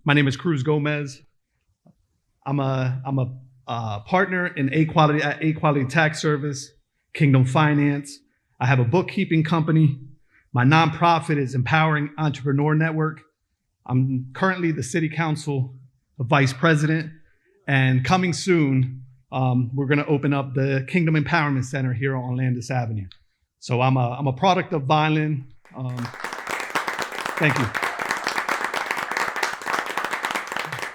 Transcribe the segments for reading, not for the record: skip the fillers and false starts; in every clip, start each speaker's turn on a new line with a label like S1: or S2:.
S1: My name is Cruz Gomez. I'm a partner in A Quality Tax Service, Kingdom Finance. I have a bookkeeping company. My nonprofit is Empowering Entrepreneur Network. I'm currently the City Council Vice President, and coming soon, we're going to open up the Kingdom Empowerment Center here on Landis Avenue. So I'm a product of Vineland. Thank you.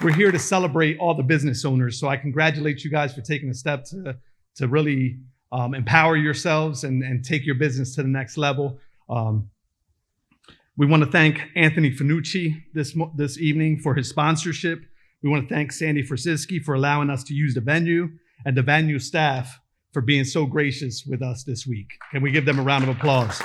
S1: We're here to celebrate all the business owners. So I congratulate you guys for taking a step to really empower yourselves and take your business to the next level. We want to thank Anthony Finucci this evening for his sponsorship. We want to thank Sandy Franciski for allowing us to use the venue, and the venue staff for being so gracious with us this week. Can we give them a round of applause?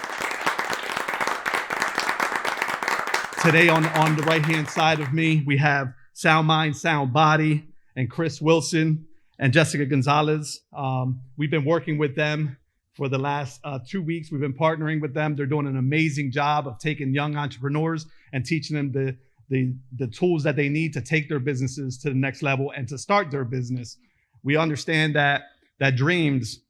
S1: Today on the right-hand side of me, we have Sound Mind, Sound Body, and Chris Wilson and Jessica Gonzalez. We've been working with them for the last 2 weeks. We've been partnering with them. They're doing an amazing job of taking young entrepreneurs and teaching them the tools that they need to take their businesses to the next level and to start their business. We understand that dreams,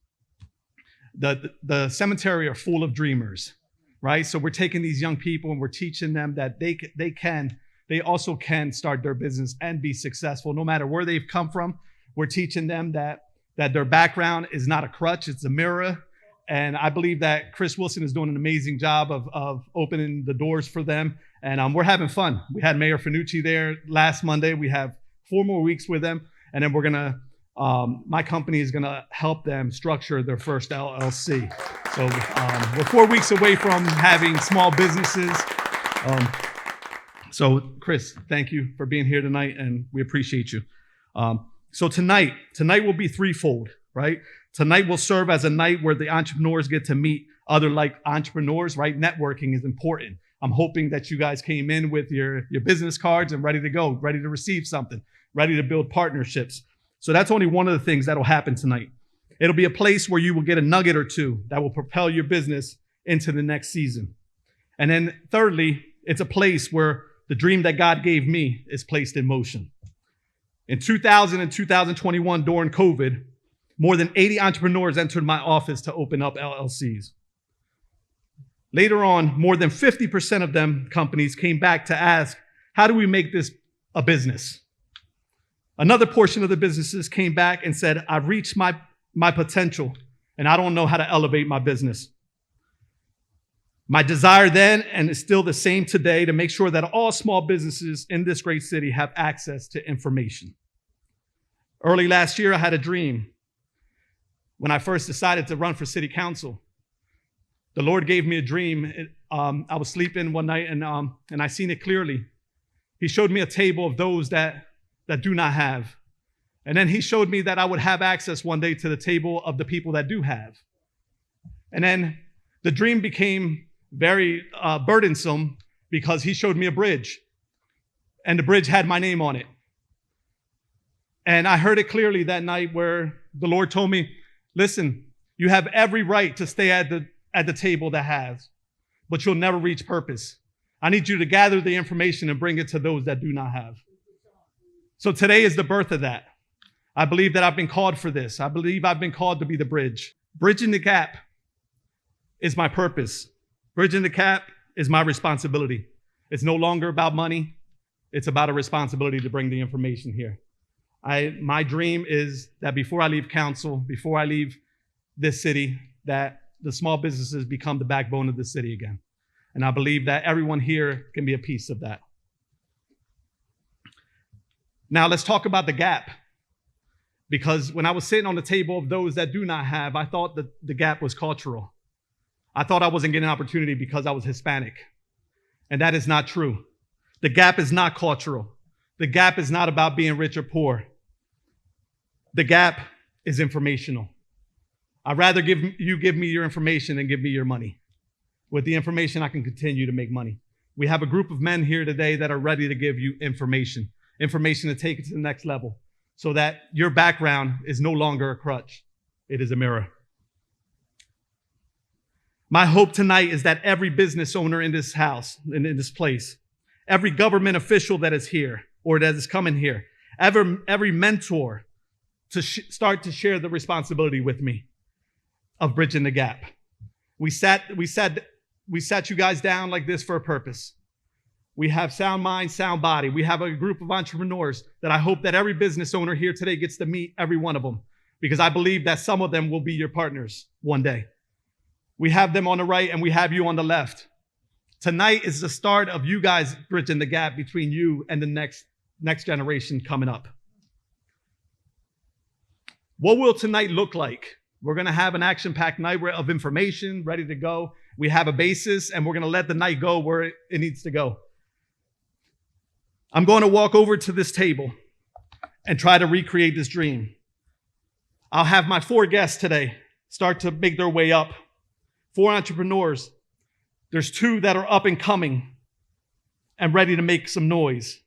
S1: the cemetery are full of dreamers, right? So we're taking these young people and we're teaching them that they also can start their business and be successful no matter where they've come from. We're teaching them that their background is not a crutch, it's a mirror. And I believe that Chris Wilson is doing an amazing job of opening the doors for them. And we're having fun. We had Mayor Finucci there last Monday. We have 4 more weeks with them. And then my company is gonna help them structure their first LLC. So we're 4 weeks away from having small businesses. So Chris, thank you for being here tonight, and we appreciate you. So tonight will be threefold, right? Tonight will serve as a night where the entrepreneurs get to meet other like entrepreneurs, right? Networking is important. I'm hoping that you guys came in with your business cards and ready to go, ready to receive something, ready to build partnerships. So that's only one of the things that'll happen tonight. It'll be a place where you will get a nugget or two that will propel your business into the next season. And then thirdly, it's a place where the dream that God gave me is placed in motion. In 2000 and 2021, during COVID, more than 80 entrepreneurs entered my office to open up LLCs. Later on, more than 50% of them companies came back to ask, how do we make this a business? Another portion of the businesses came back and said, I've reached my potential and I don't know how to elevate my business. My desire then, and it's still the same today, to make sure that all small businesses in this great city have access to information. Early last year, I had a dream. When I first decided to run for city council, the Lord gave me a dream. I was sleeping one night and I seen it clearly. He showed me a table of those that do not have. And then he showed me that I would have access one day to the table of the people that do have. And then the dream became very burdensome because he showed me a bridge, and the bridge had my name on it. And I heard it clearly that night where the Lord told me, listen, you have every right to stay at the table that has, but you'll never reach purpose. I need you to gather the information and bring it to those that do not have. So today is the birth of that. I believe that I've been called for this. I believe I've been called to be the bridge. Bridging the gap is my purpose. Bridging the gap is my responsibility. It's no longer about money. It's about a responsibility to bring the information here. My dream is that before I leave council, before I leave this city, that the small businesses become the backbone of the city again. And I believe that everyone here can be a piece of that. Now let's talk about the gap. Because when I was sitting on the table of those that do not have, I thought that the gap was cultural. I thought I wasn't getting an opportunity because I was Hispanic. And that is not true. The gap is not cultural. The gap is not about being rich or poor. The gap is informational. I'd rather give me your information than give me your money. With the information, I can continue to make money. We have a group of men here today that are ready to give you information to take it to the next level so that your background is no longer a crutch. It is a mirror. My hope tonight is that every business owner in this house and in this place, every government official that is here, or that is coming here, every mentor to start to share the responsibility with me of bridging the gap. We sat you guys down like this for a purpose. We have sound mind, sound body. We have a group of entrepreneurs that I hope that every business owner here today gets to meet every one of them, because I believe that some of them will be your partners one day. We have them on the right and we have you on the left. Tonight is the start of you guys bridging the gap between you and the next generation coming up. What will tonight look like? We're going to have an action-packed night of information ready to go. We have a basis, and we're going to let the night go where it needs to go. I'm going to walk over to this table and try to recreate this dream. I'll have my 4 guests today start to make their way up. 4 entrepreneurs. There's 2 that are up and coming and ready to make some noise.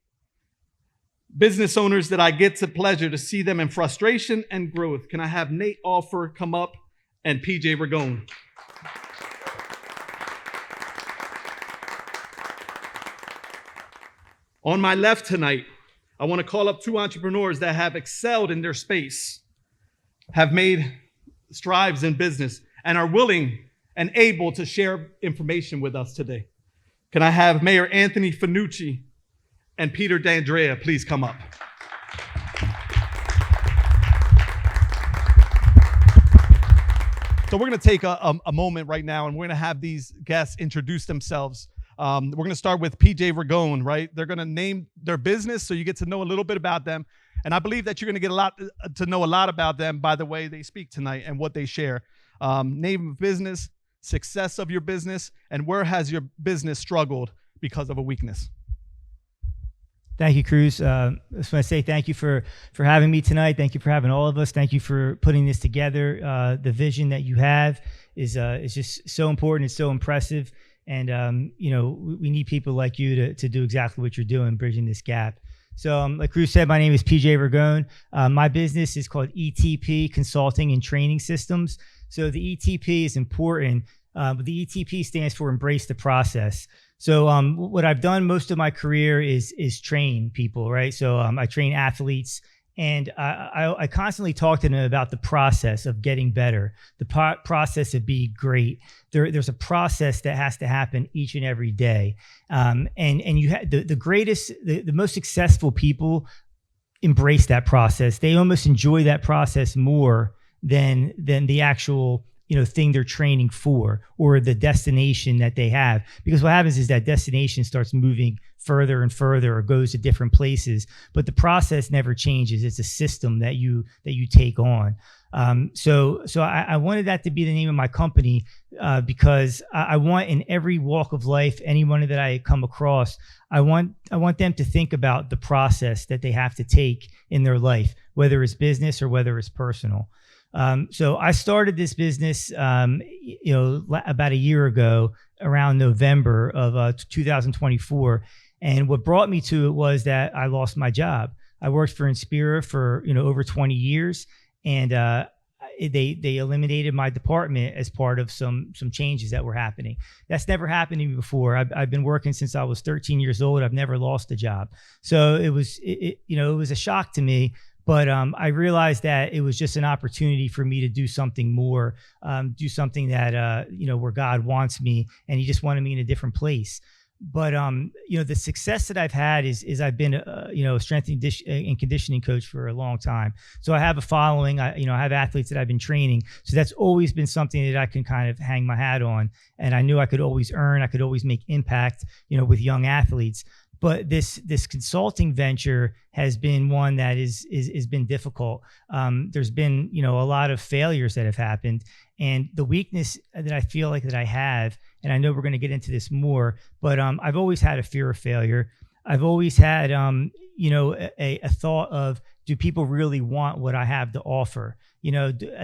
S1: Business owners that I get the pleasure to see them in frustration and growth. Can I have Nate Offer come up and PJ Ragone? On my left tonight, I want to call up 2 entrepreneurs that have excelled in their space, have made strides in business, and are willing and able to share information with us today. Can I have Mayor Anthony Fanucci and Peter D'Andrea please come up? So we're going to take a moment right now, and we're going to have these guests introduce themselves. We're going to start with PJ Ragone, right? They're going to name their business so you get to know a little bit about them. And I believe that you're going to get to know a lot about them by the way they speak tonight and what they share. Name of business, success of your business, and where has your business struggled because of a weakness?
S2: Thank you, Cruz. I just want to say thank you for having me tonight. Thank you for having all of us. Thank you for putting this together. The vision that you have is just so important. It's so impressive. And, we need people like you to do exactly what you're doing, bridging this gap. So like Cruz said, my name is PJ Ragone. My business is called ETP Consulting and Training Systems. So the ETP is important, but the ETP stands for Embrace the Process. So what I've done most of my career is train people, right? So I train athletes, and I constantly talk to them about the process of getting better, the process of being great. There's a process that has to happen each and every day, and you the most successful people embrace that process. They almost enjoy that process more than the actual thing they're training for, or the destination that they have. Because what happens is that destination starts moving further and further, or goes to different places, but the process never changes. It's a system that you take on. So I wanted that to be the name of my company, because I want, in every walk of life, anyone that I come across, I want them to think about the process that they have to take in their life, whether it's business or whether it's personal. So I started this business, about a year ago, around November of 2024. And what brought me to it was that I lost my job. I worked for Inspira for, over 20 years, and they eliminated my department as part of some changes that were happening. That's never happened to me before. I've been working since I was 13 years old. I've never lost a job. So it was a shock to me. But I realized that it was just an opportunity for me to do something more, do something that, where God wants me, and he just wanted me in a different place. But, the success that I've had is I've been, a strength and conditioning coach for a long time. So I have a following. I have athletes that I've been training. So that's always been something that I can kind of hang my hat on. And I knew I could always make impact, with young athletes. But this consulting venture has been one that is been difficult. There's been, a lot of failures that have happened, and the weakness that I feel like that I have, and I know we're going to get into this more, but I've always had a fear of failure. I've always had, a thought of, do people really want what I have to offer?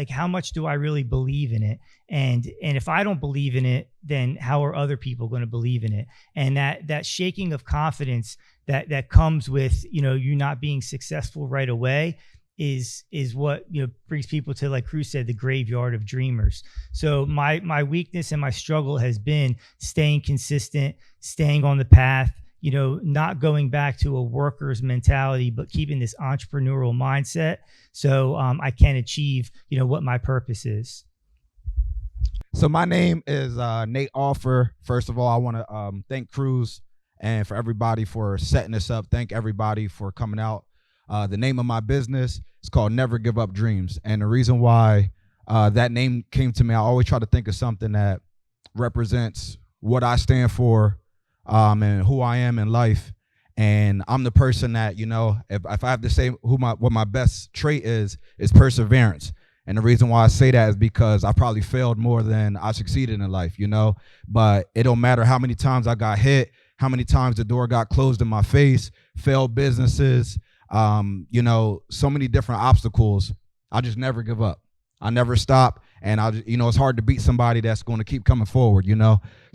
S2: How much do I really believe in it? And if I don't believe in it, then how are other people going to believe in it? And that shaking of confidence that comes with, you not being successful right away is what, brings people to, like Cruz said, the graveyard of dreamers. So my weakness and my struggle has been staying consistent, staying on the path, not going back to a worker's mentality, but keeping this entrepreneurial mindset so I can achieve, what my purpose is.
S3: So my name is Nate Offer. First of all, I want to thank Cruz and for everybody for setting this up. Thank everybody for coming out. The name of my business is called Never Give Up Dreams. And the reason why that name came to me, I always try to think of something that represents what I stand for and who I am in life. And I'm the person that, if I have to say what my best trait is perseverance. And the reason why I say that is because I probably failed more than I succeeded in life, but it don't matter how many times I got hit, how many times the door got closed in my face, failed businesses, so many different obstacles. I just never give up. I never stop. And it's hard to beat somebody that's going to keep coming forward,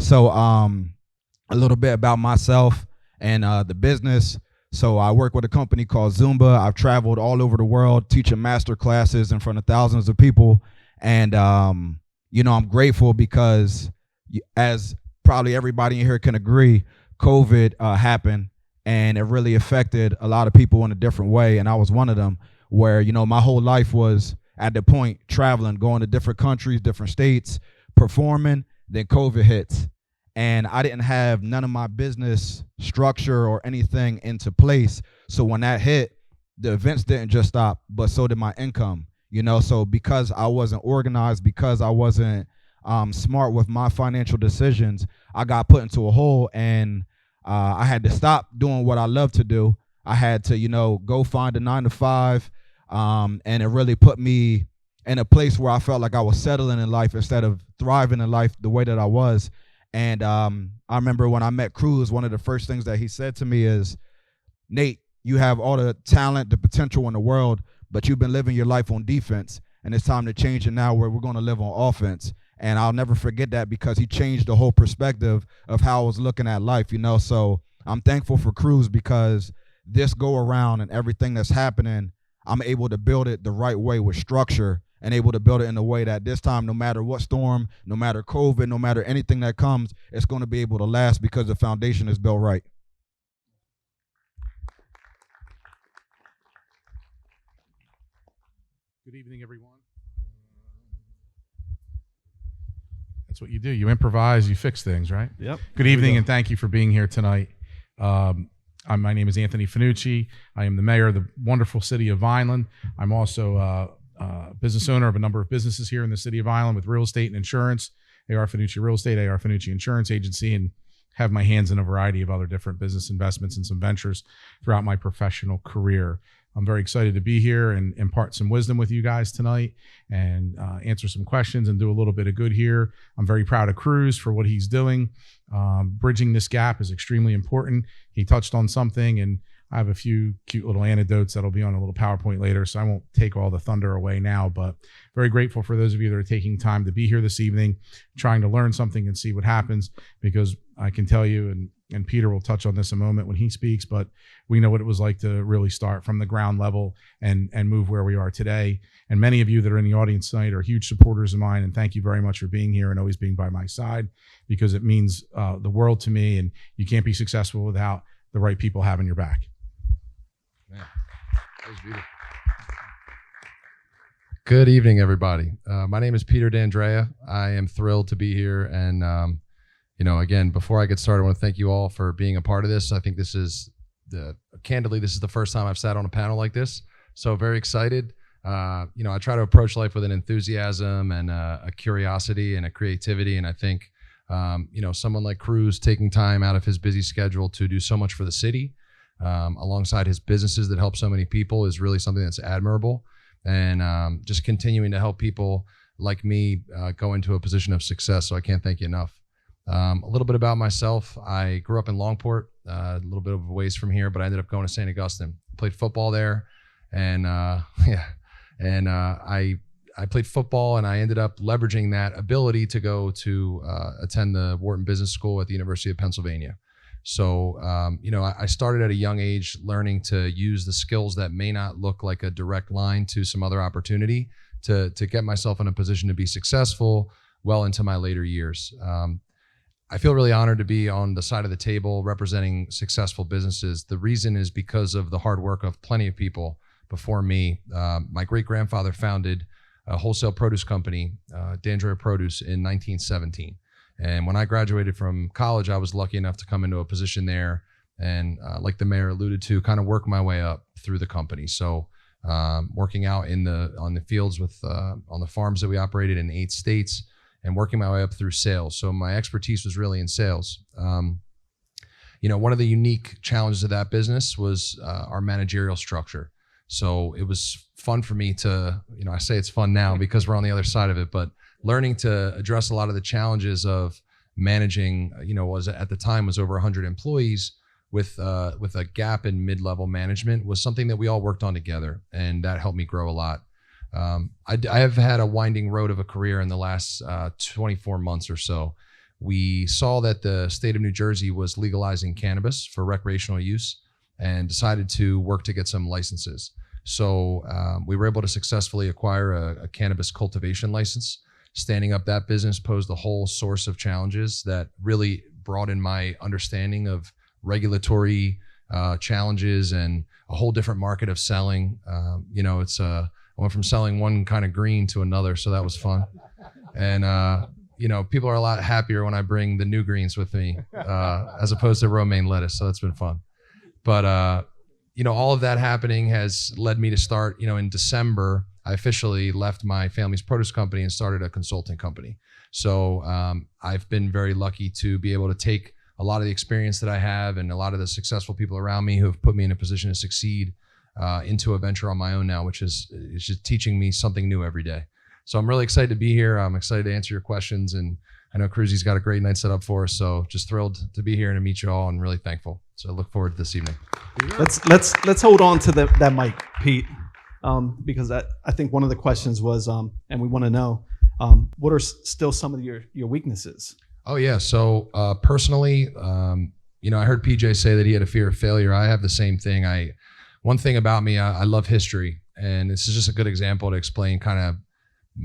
S3: So a little bit about myself and the business. So I work with a company called Zumba. I've traveled all over the world teaching master classes in front of thousands of people. And, I'm grateful because, as probably everybody in here can agree, COVID happened and it really affected a lot of people in a different way. And I was one of them where, my whole life was at the point traveling, going to different countries, different states, performing, then COVID hits. And I didn't have none of my business structure or anything into place. So when that hit, the events didn't just stop, but so did my income, So because I wasn't organized, because I wasn't smart with my financial decisions, I got put into a hole and I had to stop doing what I love to do. I had to, go find a 9-to-5. And it really put me in a place where I felt like I was settling in life instead of thriving in life the way that I was. And I remember when I met Cruz, one of the first things that he said to me is, Nate, you have all the talent, the potential in the world, but you've been living your life on defense. And it's time to change it now where we're going to live on offense. And I'll never forget that because he changed the whole perspective of how I was looking at life, So I'm thankful for Cruz because this go around and everything that's happening, I'm able to build it the right way with structure and able to build it in a way that this time, no matter what storm, no matter COVID, no matter anything that comes, it's going to be able to last because the foundation is built right.
S4: Good evening, everyone. That's what you do. You improvise, you fix things, right?
S1: Yep.
S4: Good evening, and thank you for being here tonight. My name is Anthony Finucci. I am the mayor of the wonderful city of Vineland. I'm also business owner of a number of businesses here in the city of Vineland with real estate and insurance, AR Finucci Real Estate, AR Finucci Insurance Agency, and have my hands in a variety of other different business investments and some ventures throughout my professional career. I'm very excited to be here and impart some wisdom with you guys tonight and answer some questions and do a little bit of good here. I'm very proud of Cruz for what he's doing. Bridging this gap is extremely important. He touched on something, and I have a few cute little anecdotes that'll be on a little PowerPoint later, so I won't take all the thunder away now, but very grateful for those of you that are taking time to be here this evening, trying to learn something and see what happens, because I can tell you, and Peter will touch on this a moment when he speaks, but we know what it was like to really start from the ground level and move where we are today. And many of you that are in the audience tonight are huge supporters of mine, and thank you very much for being here and always being by my side, because it means the world to me, and you can't be successful without the right people having your back.
S5: Man, that was beautiful. Good evening, everybody. My name is Peter D'Andrea. I am thrilled to be here. And, again, before I get started, I want to thank you all for being a part of this. I think this is candidly, this is the first time I've sat on a panel like this. So very excited. I try to approach life with an enthusiasm and a curiosity and a creativity. And I think, someone like Cruz taking time out of his busy schedule to do so much for the city, alongside his businesses that help so many people, is really something that's admirable. And just continuing to help people like me go into a position of success. So I can't thank you enough. A little bit about myself. I grew up in Longport, a little bit of a ways from here, but I ended up going to St. Augustine. Played football there, and I played football, and I ended up leveraging that ability to go to attend the Wharton Business School at the University of Pennsylvania. So, I started at a young age learning to use the skills that may not look like a direct line to some other opportunity to get myself in a position to be successful well into my later years. I feel really honored to be on the side of the table representing successful businesses. The reason is because of the hard work of plenty of people before me. My great-grandfather founded a wholesale produce company, D'Andrea Produce, in 1917. And when I graduated from college, I was lucky enough to come into a position there and, like the mayor alluded to, kind of work my way up through the company. So working out on the fields on the farms that we operated in 8 states, and working my way up through sales. So my expertise was really in sales. One of the unique challenges of that business was our managerial structure. So it was fun for me to, I say it's fun now because we're on the other side of it, but learning to address a lot of the challenges of managing, was at the time was over 100 employees with a gap in mid-level management was something that we all worked on together, and that helped me grow a lot. I have had a winding road of a career in the last 24 months or so. We saw that the state of New Jersey was legalizing cannabis for recreational use and decided to work to get some licenses. So we were able to successfully acquire a cannabis cultivation license. Standing up that business posed a whole source of challenges that really broadened my understanding of regulatory challenges and a whole different market of selling. I went from selling one kind of green to another, so that was fun. And people are a lot happier when I bring the new greens with me as opposed to romaine lettuce, so that's been fun. But all of that happening has led me to start, in December, I officially left my family's produce company and started a consulting company. So I've been very lucky to be able to take a lot of the experience that I have and a lot of the successful people around me who have put me in a position to succeed into a venture on my own now, which is just teaching me something new every day. So I'm really excited to be here. I'm excited to answer your questions, and I know Cruzy's got a great night set up for us. So just thrilled to be here and to meet you all, and really thankful. So I look forward to this evening.
S1: Let's hold on to that mic, Pete, because I think one of the questions was, and we want to know, what are still some of your weaknesses?
S5: Oh yeah. So personally, I heard PJ say that he had a fear of failure. I have the same thing. One thing about me, I love history, and this is just a good example to explain kind of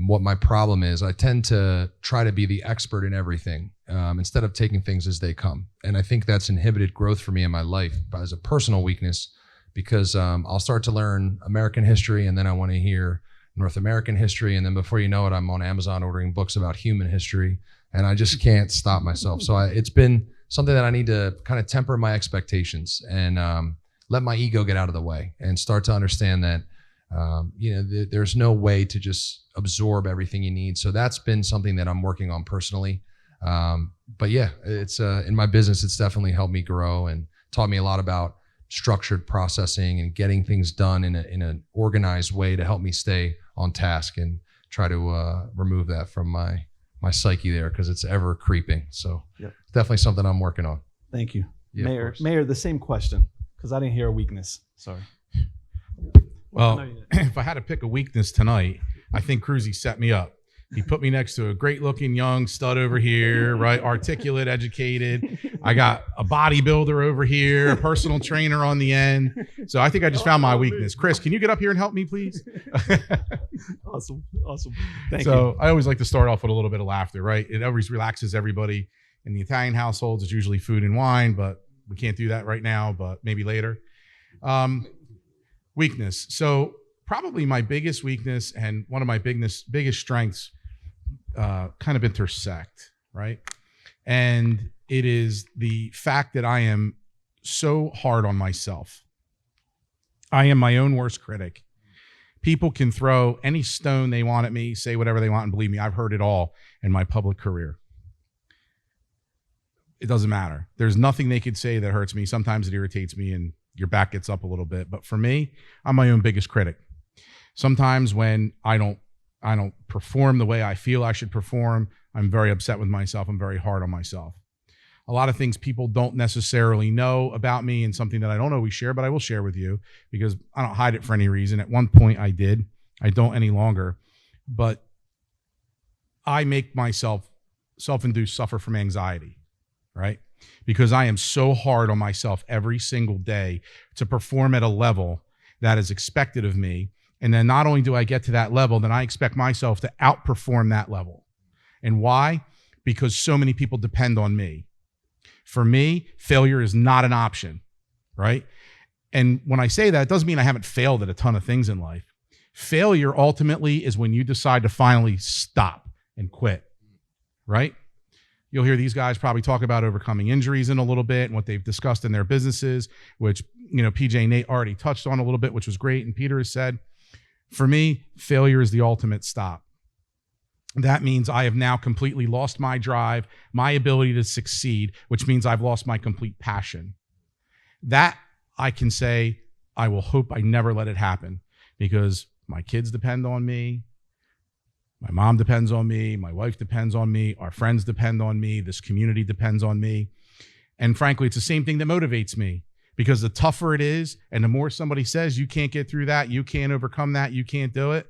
S5: what my problem is. I tend to try to be the expert in everything instead of taking things as they come. And I think that's inhibited growth for me in my life as a personal weakness, because I'll start to learn American history, and then I want to hear North American history. And then before you know it, I'm on Amazon ordering books about human history, and I just can't stop myself. So it's been something that I need to kind of temper my expectations and let my ego get out of the way and start to understand that there's no way to just absorb everything you need. So that's been something that I'm working on personally. But yeah, it's in my business, it's definitely helped me grow and taught me a lot about structured processing and getting things done in an organized way to help me stay on task and try to remove that from my psyche there, because it's ever creeping. So
S1: Yep.
S5: Definitely something I'm working on.
S1: Thank you.
S5: Yeah, of
S1: Mayor,
S5: course.
S1: the same question, because I didn't hear a weakness. Sorry.
S4: Well, if I had to pick a weakness tonight, I think Cruzy set me up. He put me next to a great-looking young stud over here, right? Articulate, educated. I got a bodybuilder over here, a personal trainer on the end. So I think I just found my weakness. Chris, can you get up here and help me, please?
S1: Awesome. Thank you.
S4: So I always like to start off with a little bit of laughter, right? It always relaxes everybody. In the Italian households, it's usually food and wine, but we can't do that right now, but maybe later. Weakness. So probably my biggest weakness and one of my biggest strengths kind of intersect, right? And it is the fact that I am so hard on myself. I am my own worst critic. People can throw any stone they want at me, say whatever they want, and believe me, I've heard it all in my public career. It doesn't matter. There's nothing they could say that hurts me. Sometimes it irritates me and your back gets up a little bit. But for me, I'm my own biggest critic. Sometimes when I don't perform the way I feel I should perform, I'm very upset with myself. I'm very hard on myself. A lot of things people don't necessarily know about me, and something that I don't always share, but I will share with you because I don't hide it for any reason. At one point I did. I don't any longer. But I make myself self-induced suffer from anxiety, right? Because I am so hard on myself every single day to perform at a level that is expected of me. And then not only do I get to that level, then I expect myself to outperform that level. And why? because so many people depend on me. For me, failure is not an option, right? And when I say that, it doesn't mean I haven't failed at a ton of things in life. Failure ultimately is when you decide to finally stop and quit, right? You'll hear these guys probably talk about overcoming injuries in a little bit and what they've discussed in their businesses, which, PJ and Nate already touched on a little bit, which was great. And Peter has said, for me, failure is the ultimate stop. That means I have now completely lost my drive, my ability to succeed, which means I've lost my complete passion. That I can say, I will hope I never let it happen, because my kids depend on me. My mom depends on me. My wife depends on me. Our friends depend on me. This community depends on me. And frankly, it's the same thing that motivates me, because the tougher it is and the more somebody says, you can't get through that, you can't overcome that, you can't do it.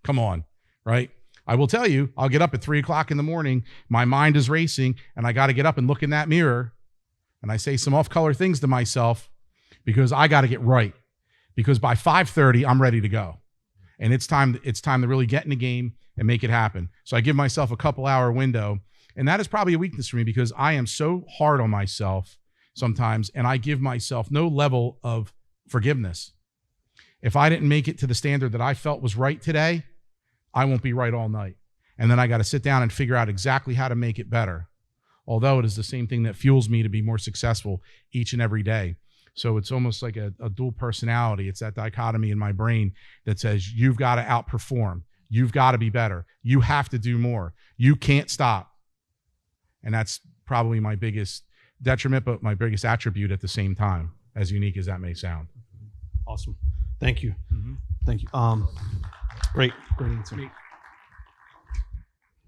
S4: Come on, right? I will tell you, I'll get up at 3 o'clock in the morning. My mind is racing and I got to get up and look in that mirror. And I say some off-color things to myself because I got to get right, because by 5:30, I'm ready to go. And it's time to really get in the game and make it happen. So I give myself a couple-hour window, and that is probably a weakness for me, because I am so hard on myself sometimes, and I give myself no level of forgiveness. If I didn't make it to the standard that I felt was right today, I won't be right all night. And then I got to sit down and figure out exactly how to make it better, although it is the same thing that fuels me to be more successful each and every day. So it's almost like a dual personality. It's that dichotomy in my brain that says, you've got to outperform. You've got to be better. You have to do more. You can't stop. And that's probably my biggest detriment, but my biggest attribute at the same time, as unique as that may sound.
S1: Awesome. Thank you. Thank you. Great answer.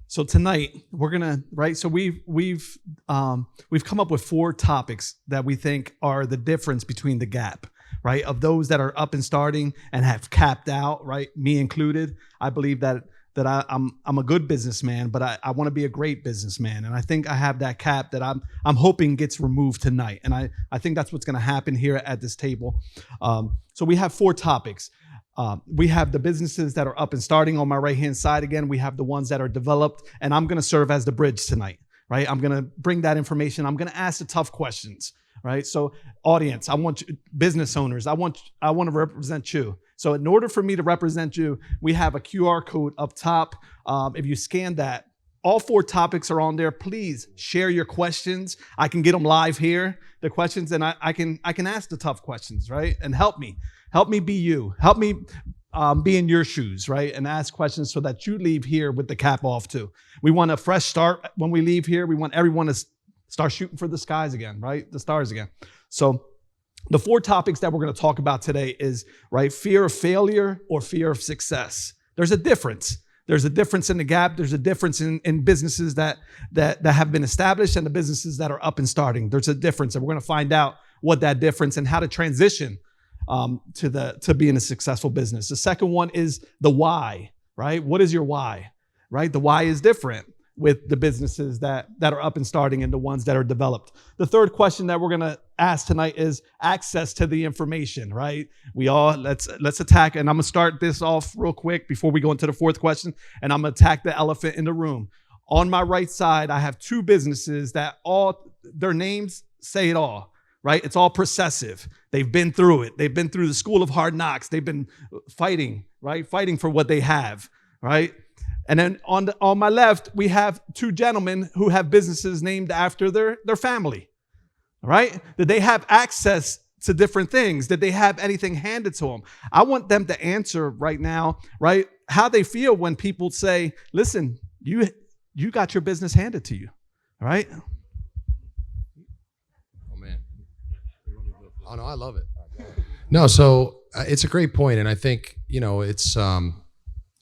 S1: So tonight we're gonna, right? So we've come up with 4 topics that we think are the difference between the gap, right? Of those that are up and starting and have capped out, right? Me included. I believe that I'm a good businessman, but I want to be a great businessman, and I think I have that cap that I'm hoping gets removed tonight, and I think that's what's going to happen here at this table. So we have 4 topics. We have the businesses that are up and starting on my right-hand side. Again, we have the ones that are developed, and I'm going to serve as the bridge tonight, right? I'm going to bring that information. I'm going to ask the tough questions, right? So audience, I want you, business owners, I want to represent you. So in order for me to represent you, we have a QR code up top. If you scan that, all 4 topics are on there. Please share your questions. I can get them live here, the questions, and I can ask the tough questions, right? And help me be you. Help me be in your shoes, right? And ask questions so that you leave here with the cap off too. We want a fresh start when we leave here. We want everyone to start shooting for the skies again, right? The stars again. So the 4 topics that we're going to talk about today is, right, fear of failure or fear of success. There's a difference. There's a difference in the gap. There's a difference in businesses that have been established and the businesses that are up and starting. There's a difference, and we're going to find out what that difference and how to transition to being a successful business. The second one is the why, right? What is your why, right? The why is different with the businesses that are up and starting and the ones that are developed. The third question that we're going to ask tonight is access to the information, right? Let's attack, and I'm going to start this off real quick before we go into the 4th question, and I'm going to attack the elephant in the room. On my right side, I have 2 businesses that their names say it all, right? It's all processive. They've been through it. They've been through the school of hard knocks. They've been fighting, right? Fighting for what they have, right? And then on my left, we have 2 gentlemen who have businesses named after their family, right? Did they have access to different things? Did they have anything handed to them? I want them to answer right now, right? How they feel when people say, listen, you got your business handed to you, right?
S5: Oh, man. Oh, no, I love it. No, so it's a great point, and I think,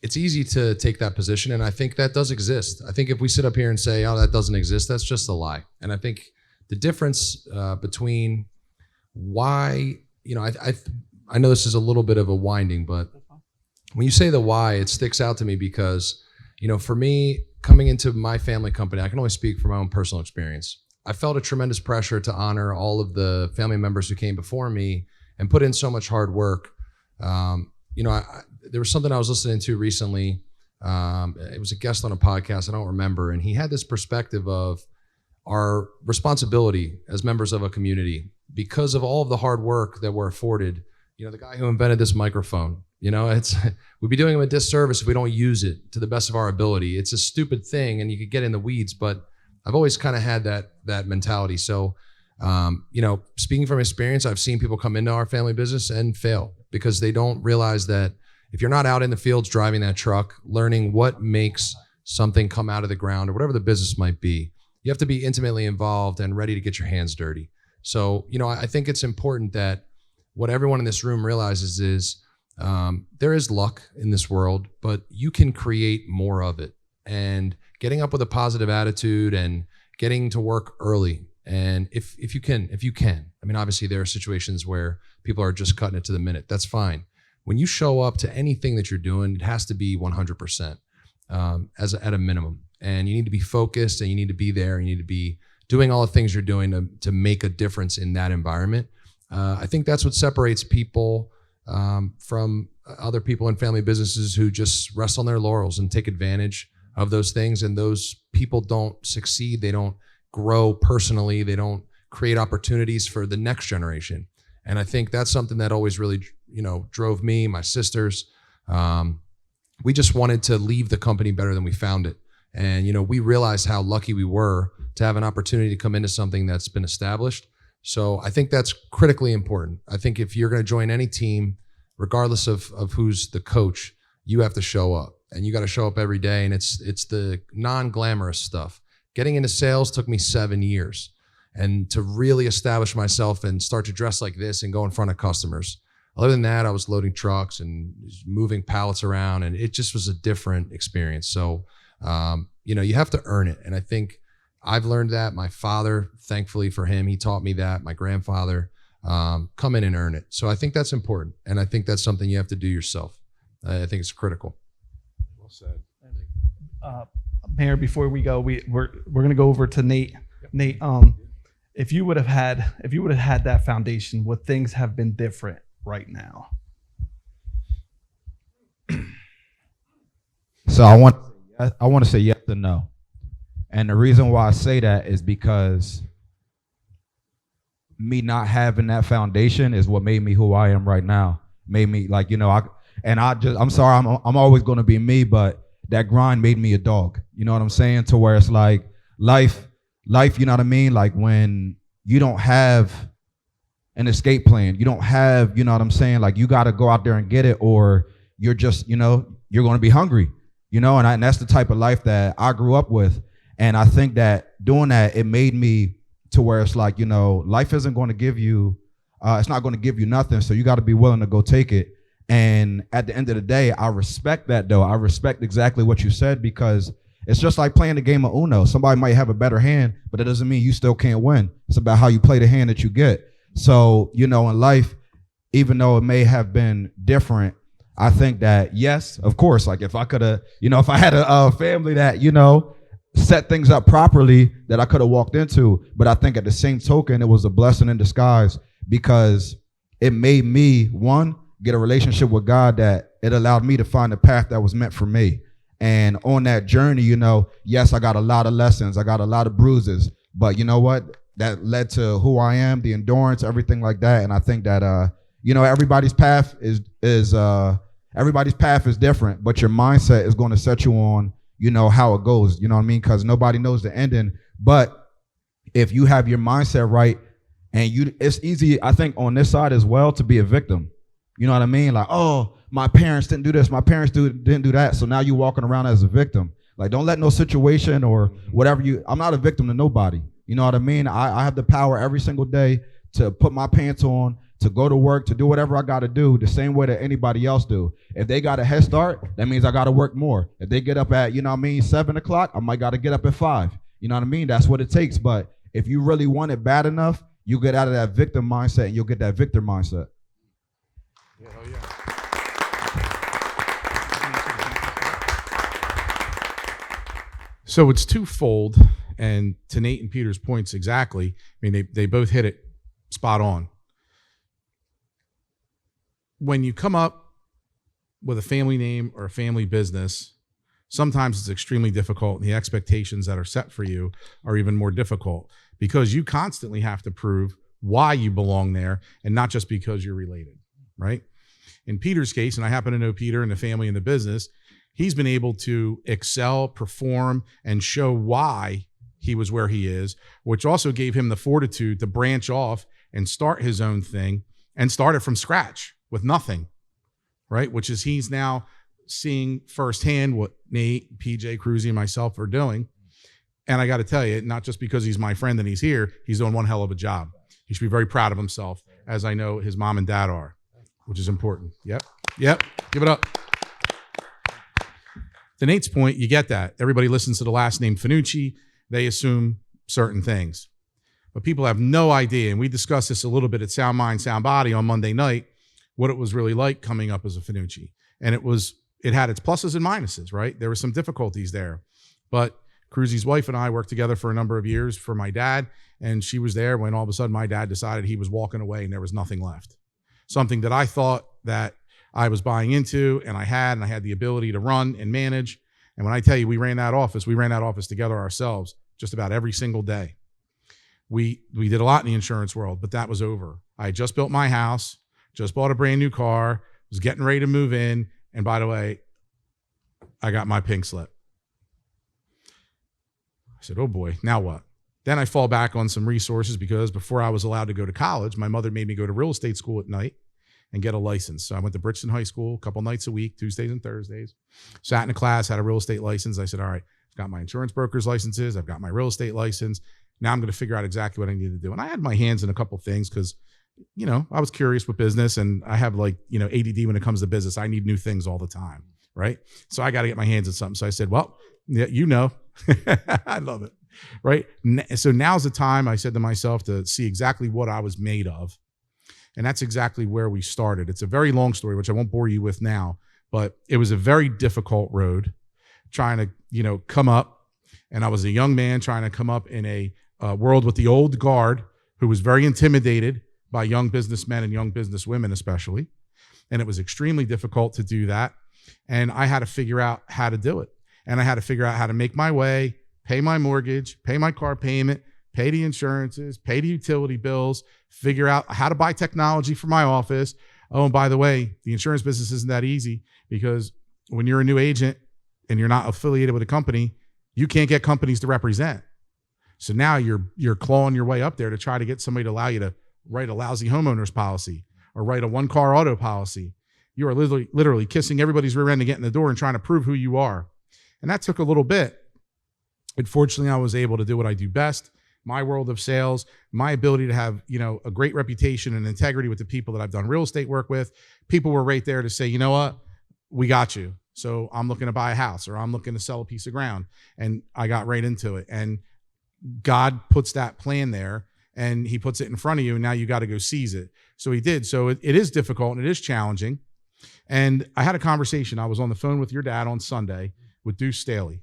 S5: it's easy to take that position, and I think that does exist. I think if we sit up here and say, oh, that doesn't exist, that's just a lie. And I think the difference between why, I know this is a little bit of a winding, but when you say the why, it sticks out to me because, for me, coming into my family company, I can only speak from my own personal experience. I felt a tremendous pressure to honor all of the family members who came before me and put in so much hard work. There was something I was listening to recently It was a guest on a podcast, I don't remember, and he had this perspective of our responsibility as members of a community because of all of the hard work that we're afforded. You know, the guy who invented this microphone, you know, we'd be doing him a disservice if we don't use it to the best of our ability. It's a stupid thing, and you could get in the weeds, but I've always kind of had that mentality. So, you know, speaking from experience, I've seen people come into our family business and fail because they don't realize that if you're not out in the fields driving that truck, learning what makes something come out of the ground or whatever the business might be, you have to be intimately involved and ready to get your hands dirty. So, you know, I think it's important that what everyone in this room realizes is there is luck in this world, but you can create more of it. And getting up with a positive attitude and getting to work early. And if you can, I mean, obviously there are situations where people are just cutting it to the minute. That's fine. When you show up to anything that you're doing, it has to be 100% at a minimum. And you need to be focused, and you need to be there. You need to be doing all the things you're doing to make a difference in that environment. I think that's what separates people from other people in family businesses who just rest on their laurels and take advantage of those things. And those people don't succeed. They don't grow personally. They don't create opportunities for the next generation. And I think that's something that always really, you know, drove me, my sisters. We just wanted to leave the company better than we found it. And, you know, we realized how lucky we were to have an opportunity to come into something that's been established. So I think that's critically important. I think if you're going to join any team, regardless of who's the coach, you have to show up, and you got to show up every day. And it's the non-glamorous stuff. Getting into sales took me 7 years, and to really establish myself and start to dress like this and go in front of customers. Other than that, I was loading trucks and moving pallets around, and it just was a different experience. So, you know, you have to earn it. And I think I've learned that. My father, thankfully for him, he taught me that. My grandfather, come in and earn it. So I think that's important. And I think that's something you have to do yourself. I think it's critical.
S4: Well said.
S1: Mayor, before we go, we're going to go over to Nate. Nate, if you would have had that foundation, would things have been different right now?
S3: So I want to say yes and no. And the reason why I say that is because me not having that foundation is what made me who I am right now. Made me, like, you know, I'm sorry, I'm always going to be me, but that grind made me a dog. You know what I'm saying? To where it's like life, you know what I mean? Like when you don't have an escape plan, you don't have, you know what I'm saying? Like you got to go out there and get it, or you're just, you know, you're going to be hungry, you know? And that's the type of life that I grew up with. And I think that doing that, it made me to where it's like, you know, life isn't going to give you, it's not going to give you nothing. So you got to be willing to go take it. And at the end of the day, I respect that though. I respect exactly what you said, because it's just like playing the game of Uno. Somebody might have a better hand, but it doesn't mean you still can't win. It's about how you play the hand that you get. So, you know, in life, even though it may have been different, I think that, yes, of course, like if I could have, you know, if I had a family that, you know, set things up properly that I could have walked into. But I think at the same token, it was a blessing in disguise, because it made me, one, get a relationship with God, that it allowed me to find a path that was meant for me. And on that journey, you know, yes, I got a lot of lessons. I got a lot of bruises, but you know what? That led to who I am, the endurance, everything like that. And I think that, you know, everybody's path is different, but your mindset is going to set you on, you know, how it goes, you know what I mean? Because nobody knows the ending. But if you have your mindset right, and it's easy, I think, on this side as well, to be a victim. You know what I mean? Like, oh, my parents didn't do this, my parents didn't do that. So now you're walking around as a victim. Like, don't let no situation or whatever I'm not a victim to nobody. You know what I mean? I have the power every single day to put my pants on, to go to work, to do whatever I got to do the same way that anybody else do. If they got a head start, that means I got to work more. If they get up at, you know what I mean, 7 o'clock, I might got to get up at 5. You know what I mean? That's what it takes. But if you really want it bad enough, you get out of that victim mindset and you'll get that victor mindset.
S4: Yeah, hell yeah. So it's twofold, and to Nate and Peter's points exactly, I mean, they both hit it spot on. When you come up with a family name or a family business, sometimes it's extremely difficult, and the expectations that are set for you are even more difficult because you constantly have to prove why you belong there and not just because you're related, right? In Peter's case, and I happen to know Peter and the family and the business, he's been able to excel, perform, and show why he was where he is, which also gave him the fortitude to branch off and start his own thing and start it from scratch with nothing, right? Which is he's now seeing firsthand what Nate, PJ, Cruzy, and myself are doing. And I got to tell you, not just because he's my friend and he's here, he's doing one hell of a job. He should be very proud of himself, as I know his mom and dad are, which is important. Yep. Give it up. To Nate's point, you get that. Everybody listens to the last name Finucci. They assume certain things. But people have no idea, and we discussed this a little bit at Sound Mind, Sound Body on Monday night, what it was really like coming up as a Finucci. And it had its pluses and minuses, right? There were some difficulties there. But Cruzy's wife and I worked together for a number of years for my dad, and she was there when all of a sudden my dad decided he was walking away and there was nothing left. Something that I thought that I was buying into and I had the ability to run and manage. And when I tell you we ran that office together ourselves just about every single day. We did a lot in the insurance world, but that was over. I had just built my house, just bought a brand new car, was getting ready to move in. And by the way, I got my pink slip. I said, oh boy, now what? Then I fall back on some resources because before I was allowed to go to college, my mother made me go to real estate school at night and get a license. So I went to Bridgeton High School a couple nights a week, Tuesdays and Thursdays, sat in a class, had a real estate license. I said, all right, I've got my insurance broker's licenses. I've got my real estate license. Now I'm going to figure out exactly what I need to do. And I had my hands in a couple things because, I was curious with business and I have ADD when it comes to business. I need new things all the time, right? So I got to get my hands in something. So I said, well, yeah, I love it, right? So now's the time, I said to myself, to see exactly what I was made of. And that's exactly where we started. It's a very long story, which I won't bore you with now, but it was a very difficult road trying to, come up. And I was a young man trying to come up in a world with the old guard who was very intimidated by young businessmen and young businesswomen especially. And it was extremely difficult to do that. And I had to figure out how to do it. And I had to figure out how to make my way, pay my mortgage, pay my car payment, pay the insurances, pay the utility bills, figure out how to buy technology for my office. Oh, and by the way, the insurance business isn't that easy because when you're a new agent and you're not affiliated with a company, you can't get companies to represent. So now you're clawing your way up there to try to get somebody to allow you to write a lousy homeowner's policy or write a one-car auto policy. You are literally kissing everybody's rear end to get in the door and trying to prove who you are. And that took a little bit. Unfortunately, I was able to do what I do best, my world of sales, my ability to have, a great reputation and integrity with the people that I've done real estate work with. People were right there to say, you know what, we got you. So I'm looking to buy a house or I'm looking to sell a piece of ground. And I got right into it. And God puts that plan there and he puts it in front of you. And now you got to go seize it. So he did. So it is difficult and it is challenging. And I had a conversation. I was on the phone with your dad on Sunday with Deuce Staley.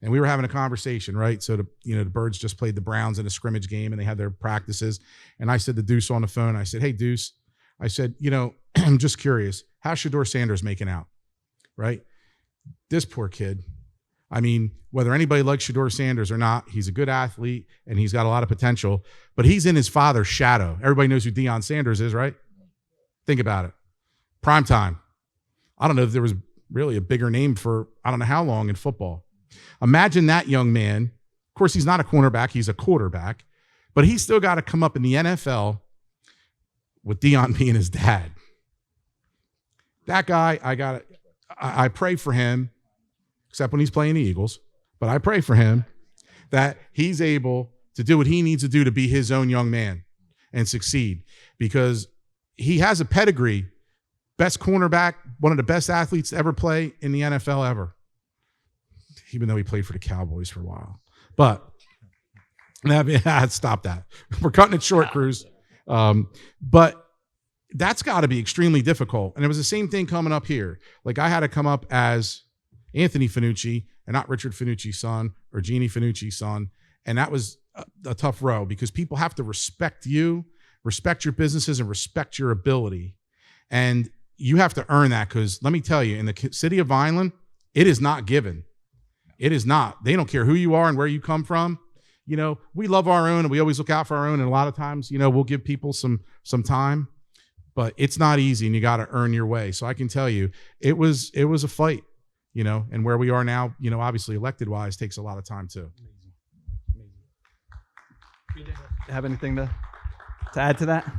S4: And we were having a conversation, right? So the Birds just played the Browns in a scrimmage game and they had their practices. And I said to Deuce on the phone, I said, hey, Deuce, I said, I'm just curious. How's Shedeur Sanders making out? Right? This poor kid. I mean, whether anybody likes Shedeur Sanders or not, he's a good athlete and he's got a lot of potential, but he's in his father's shadow. Everybody knows who Deion Sanders is, right? Think about it. Prime time. I don't know if there was really a bigger name for I don't know how long in football. Imagine that young man. Of course, he's not a cornerback. He's a quarterback, but he's still got to come up in the NFL with Deion being his dad. That guy, I pray for him, except when he's playing the Eagles, but I pray for him that he's able to do what he needs to do to be his own young man and succeed because he has a pedigree, best cornerback, one of the best athletes to ever play in the NFL ever, even though he played for the Cowboys for a while. But stop that. We're cutting it short, Cruz. But that's got to be extremely difficult. And it was the same thing coming up here. Like I had to come up as Anthony Finucci and not Richard Finucci's son or Jeannie Finucci's son. And that was a tough row because people have to respect you, respect your businesses, and respect your ability. And you have to earn that because let me tell you, in the city of Vineland, it is not given. It is not. They don't care who you are and where you come from. You know, we love our own and we always look out for our own. And a lot of times, you know, we'll give people some time, but it's not easy and you got to earn your way. So I can tell you, it was a fight, you know, and where we are now, you know, obviously elected wise takes a lot of time too.
S1: Have anything to add to that?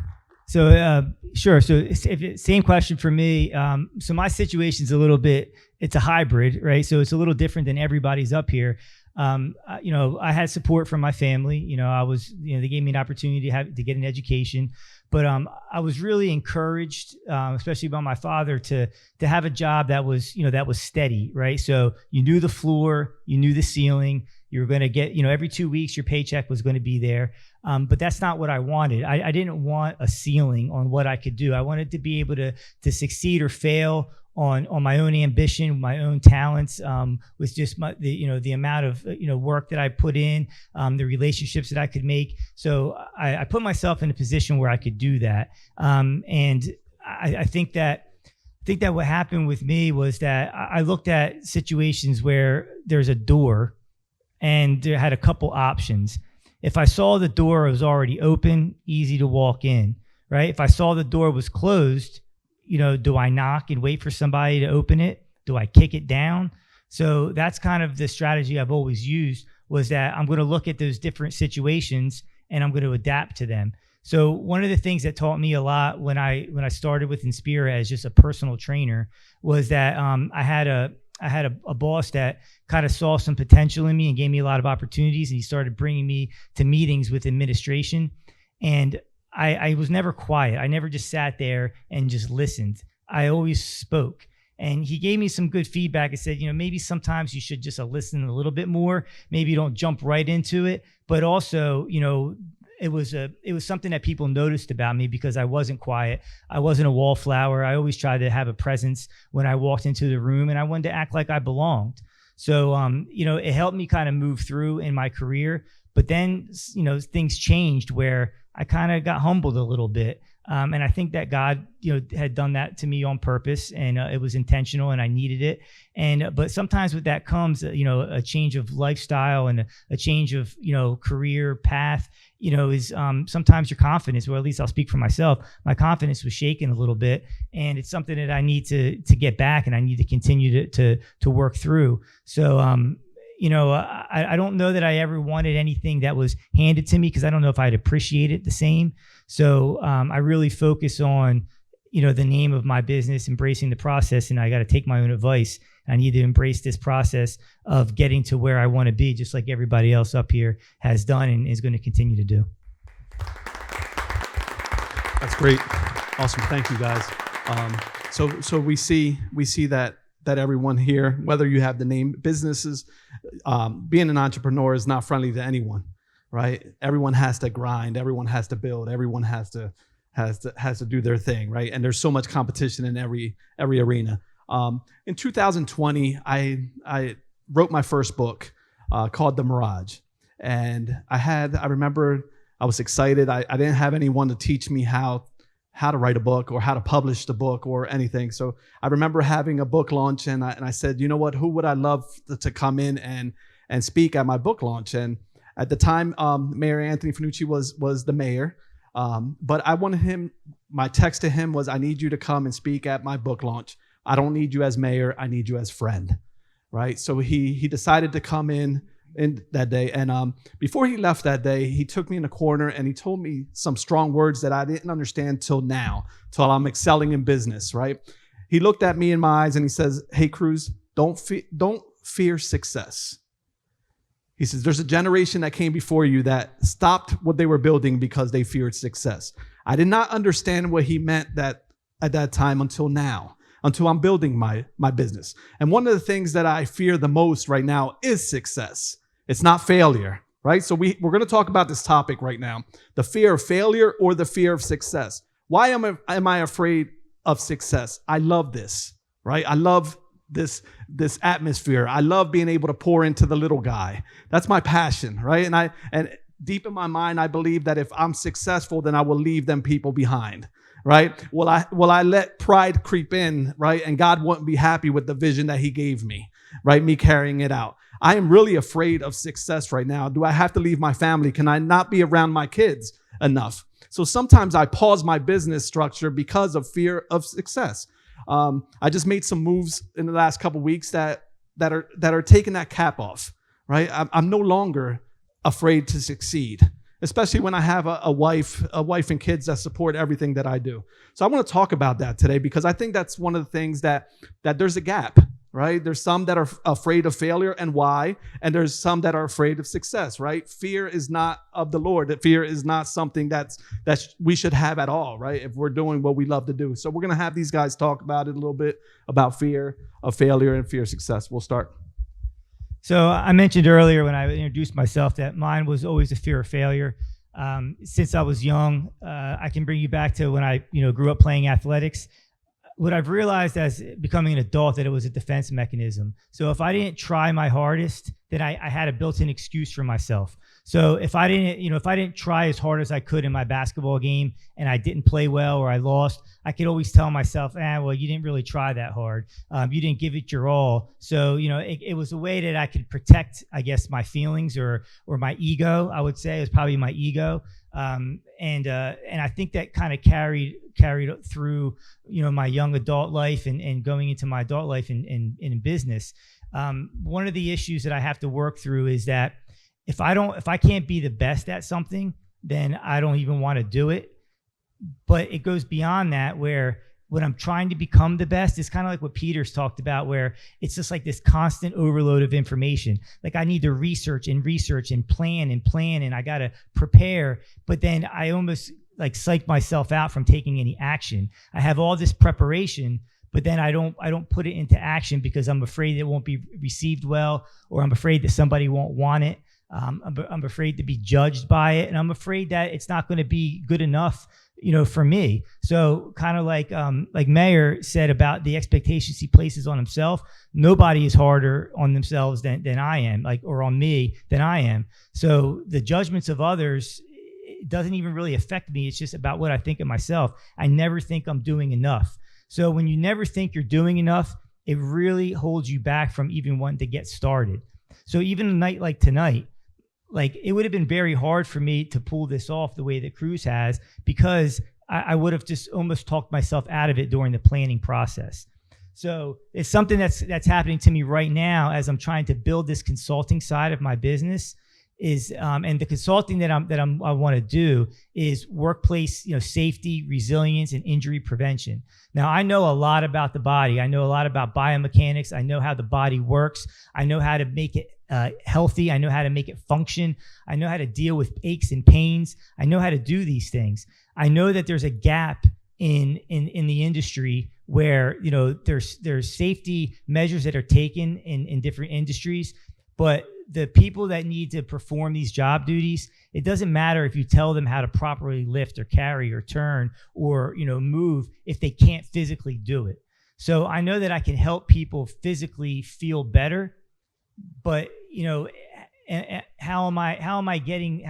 S2: So sure. So same question for me. So my situation's a little bit, it's a hybrid, right? So it's a little different than everybody's up here. You know, I had support from my family. You know, they gave me an opportunity to get an education, but I was really encouraged, especially by my father, to have a job that was, you know, that was steady, right? So you knew the floor, you knew the ceiling. You were going to get, you know, every 2 weeks your paycheck was going to be there. But that's not what I wanted. I didn't want a ceiling on what I could do. I wanted to be able to succeed or fail on my own ambition, my own talents, with just the amount of work that I put in, the relationships that I could make. So I put myself in a position where I could do that. And I think that what happened with me was that I looked at situations where there's a door and there had a couple options. If I saw the door was already open, easy to walk in, right? If I saw the door was closed, you know, do I knock and wait for somebody to open it? Do I kick it down? So that's kind of the strategy I've always used, was that I'm going to look at those different situations and I'm going to adapt to them. So one of the things that taught me a lot when I started with Inspira as just a personal trainer was that I had a boss that kind of saw some potential in me and gave me a lot of opportunities, and he started bringing me to meetings with administration. And I was never quiet. I never just sat there and just listened. I always spoke. And he gave me some good feedback and said, you know, maybe sometimes you should just listen a little bit more. Maybe you don't jump right into it. But also, you know, it was something that people noticed about me because I wasn't quiet. I wasn't a wallflower. I always tried to have a presence when I walked into the room, and I wanted to act like I belonged. So, you know, it helped me kind of move through in my career. But then, you know, things changed where I kind of got humbled a little bit. And I think that God, you know, had done that to me on purpose, and it was intentional, and I needed it. And but sometimes with that comes, you know, a change of lifestyle and a change of, you know, career path. You know, is sometimes your confidence, or at least I'll speak for myself, my confidence was shaken a little bit, and it's something that I need to get back, and I need to continue to work through. So, you know, I don't know that I ever wanted anything that was handed to me, because I don't know if I'd appreciate it the same. So I really focus on, you know, the name of my business, embracing the process, and I got to take my own advice. I need to embrace this process of getting to where I want to be, just like everybody else up here has done and is going to continue to do.
S1: That's great. Awesome. Thank you, guys. So we see that everyone here, whether you have the name businesses, being an entrepreneur is not friendly to anyone, right? Everyone has to grind. Everyone has to build. Everyone has to do their thing, right? And there's so much competition in every arena. In 2020, I wrote my first book called The Mirage. And I remember I was excited. I didn't have anyone to teach me how to write a book or how to publish the book or anything. So I remember having a book launch, and I said, you know what, who would I love to come in and speak at my book launch? And at the time, Mayor Anthony Fanucci was the mayor. But I wanted him, my text to him was, I need you to come and speak at my book launch. I don't need you as mayor. I need you as friend, right? So he decided to come in that day. And before he left that day, he took me in a corner and he told me some strong words that I didn't understand till now, till I'm excelling in business, right? He looked at me in my eyes and he says, hey, Cruz, don't fear success. He says, there's a generation that came before you that stopped what they were building because they feared success. I did not understand what he meant that at that time until now, until I'm building my business. And one of the things that I fear the most right now is success. It's not failure, right? So we're going to talk about this topic right now, the fear of failure or the fear of success. Why am I afraid of success? I love this, right? I love this atmosphere. I love being able to pour into the little guy. That's my passion, right? And deep in my mind, I believe that if I'm successful, then I will leave them people behind. right? Will I let pride creep in, right? And God wouldn't be happy with the vision that he gave me, right? Me carrying it out. I am really afraid of success right now. Do I have to leave my family? Can I not be around my kids enough? So sometimes I pause my business structure because of fear of success. I just made some moves in the last couple of weeks that are taking that cap off, right? I'm no longer afraid to succeed, especially when I have a wife and kids that support everything that I do. So I want to talk about that today because I think that's one of the things that there's a gap, right? There's some that are afraid of failure and why, and there's some that are afraid of success, right? Fear is not of the Lord. That fear is not something that we should have at all, right? If we're doing what we love to do. So we're going to have these guys talk about it a little bit, about fear of failure and fear of success. We'll start.
S2: So I mentioned earlier when I introduced myself that mine was always a fear of failure. Since I was young, I can bring you back to when I grew up playing athletics. What I've realized as becoming an adult that it was a defense mechanism. So if I didn't try my hardest, then I had a built-in excuse for myself. So if I didn't try as hard as I could in my basketball game and I didn't play well or I lost, I could always tell myself, well, you didn't really try that hard. You didn't give it your all. So, it was a way that I could protect, I guess, my feelings or my ego, I would say. It was probably my ego. And I think that kind of carried through, my young adult life and going into my adult life in business. One of the issues that I have to work through is that if I can't be the best at something, then I don't even want to do it. But it goes beyond that, where when I'm trying to become the best, it's kind of like what Peter's talked about, where it's just like this constant overload of information. Like I need to research and plan, and I got to prepare. But then I almost like psych myself out from taking any action. I have all this preparation, but then I don't put it into action because I'm afraid it won't be received well, or I'm afraid that somebody won't want it. I'm afraid to be judged by it, and I'm afraid that it's not going to be good enough, for me. So kind of like Mayor said about the expectations he places on himself, nobody is harder on themselves than I am, or on me than I am. So the judgments of others, it doesn't even really affect me. It's just about what I think of myself. I never think I'm doing enough. So when you never think you're doing enough, it really holds you back from even wanting to get started. So even a night like tonight, it would have been very hard for me to pull this off the way that Cruz has, because I would have just almost talked myself out of it during the planning process. So it's something that's happening to me right now as I'm trying to build this consulting side of my business. And the consulting that I want to do is workplace, safety, resilience, and injury prevention. Now, I know a lot about the body. I know a lot about biomechanics. I know how the body works. I know how to make it healthy. I know how to make it function. I know how to deal with aches and pains. I know how to do these things. I know that there's a gap in the industry where, there's safety measures that are taken in different industries, but the people that need to perform these job duties, it doesn't matter if you tell them how to properly lift or carry or turn or, move if they can't physically do it. So I know that I can help people physically feel better, but, how am I getting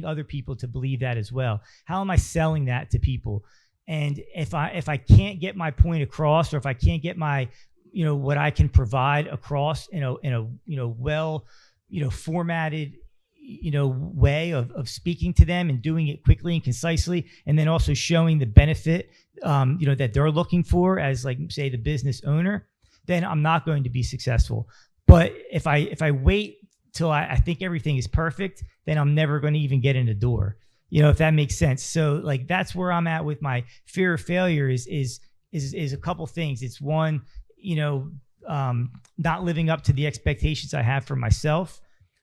S2: other people to believe that as well? How am I selling that to people? And if I can't get my point across, or if I can't get my, what I can provide across in a well, formatted, way of speaking to them and doing it quickly and concisely, and then also showing the benefit, that they're looking for as, say, the business owner, then I'm not going to be successful. But if I wait till I think everything is perfect, then I'm never going to even get in the door, if that makes sense. So that's where I'm at with my fear of failure is a couple things. It's one, not living up to the expectations I have for myself,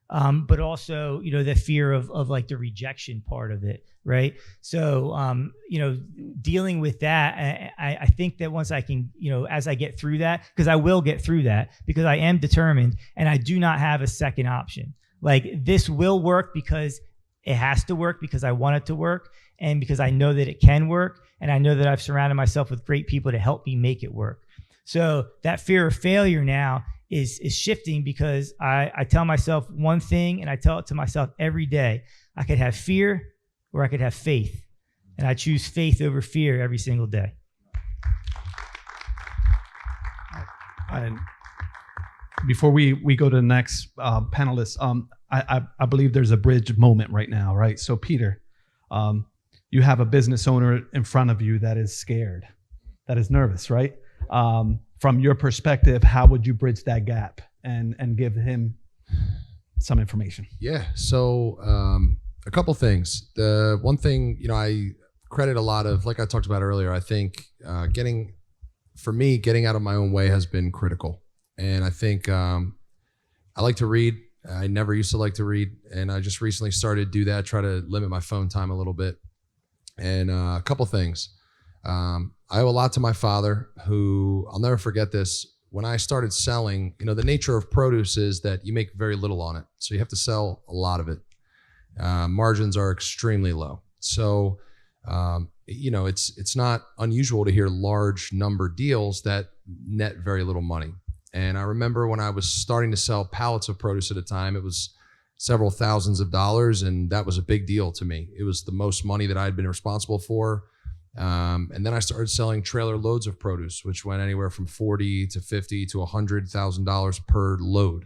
S2: but also, the fear of the rejection part of it, right? So, dealing with that, I think that once I can, as I get through that, because I will get through that, because I am determined and I do not have a second option. This will work because it has to work, because I want it to work, and because I know that it can work, and I know that I've surrounded myself with great people to help me make it work. So that fear of failure now is shifting, because I tell myself one thing, and I tell it to myself every day. I could have fear or I could have faith. and I choose faith over fear every single day.
S1: And before we go to the next panelist, I believe there's a bridge moment right now, right? So Peter, you have a business owner in front of you that is scared, that is nervous, right? From your perspective, how would you bridge that gap and give him some information?
S5: Yeah. So a couple things. The one thing, I credit a lot of, like I talked about earlier, I think getting out of my own way has been critical. And I think I like to read. I never used to like to read. And I just recently started to do that, try to limit my phone time a little bit. And a couple things. I owe a lot to my father, who, I'll never forget this. When I started selling, the nature of produce is that you make very little on it. So you have to sell a lot of it. Margins are extremely low. So, it's not unusual to hear large number deals that net very little money. And I remember when I was starting to sell pallets of produce at a time, it was several thousands of dollars, and that was a big deal to me. It was the most money that I had been responsible for. And then I started selling trailer loads of produce, which went anywhere from $40,000 to $50,000 to $100,000 per load.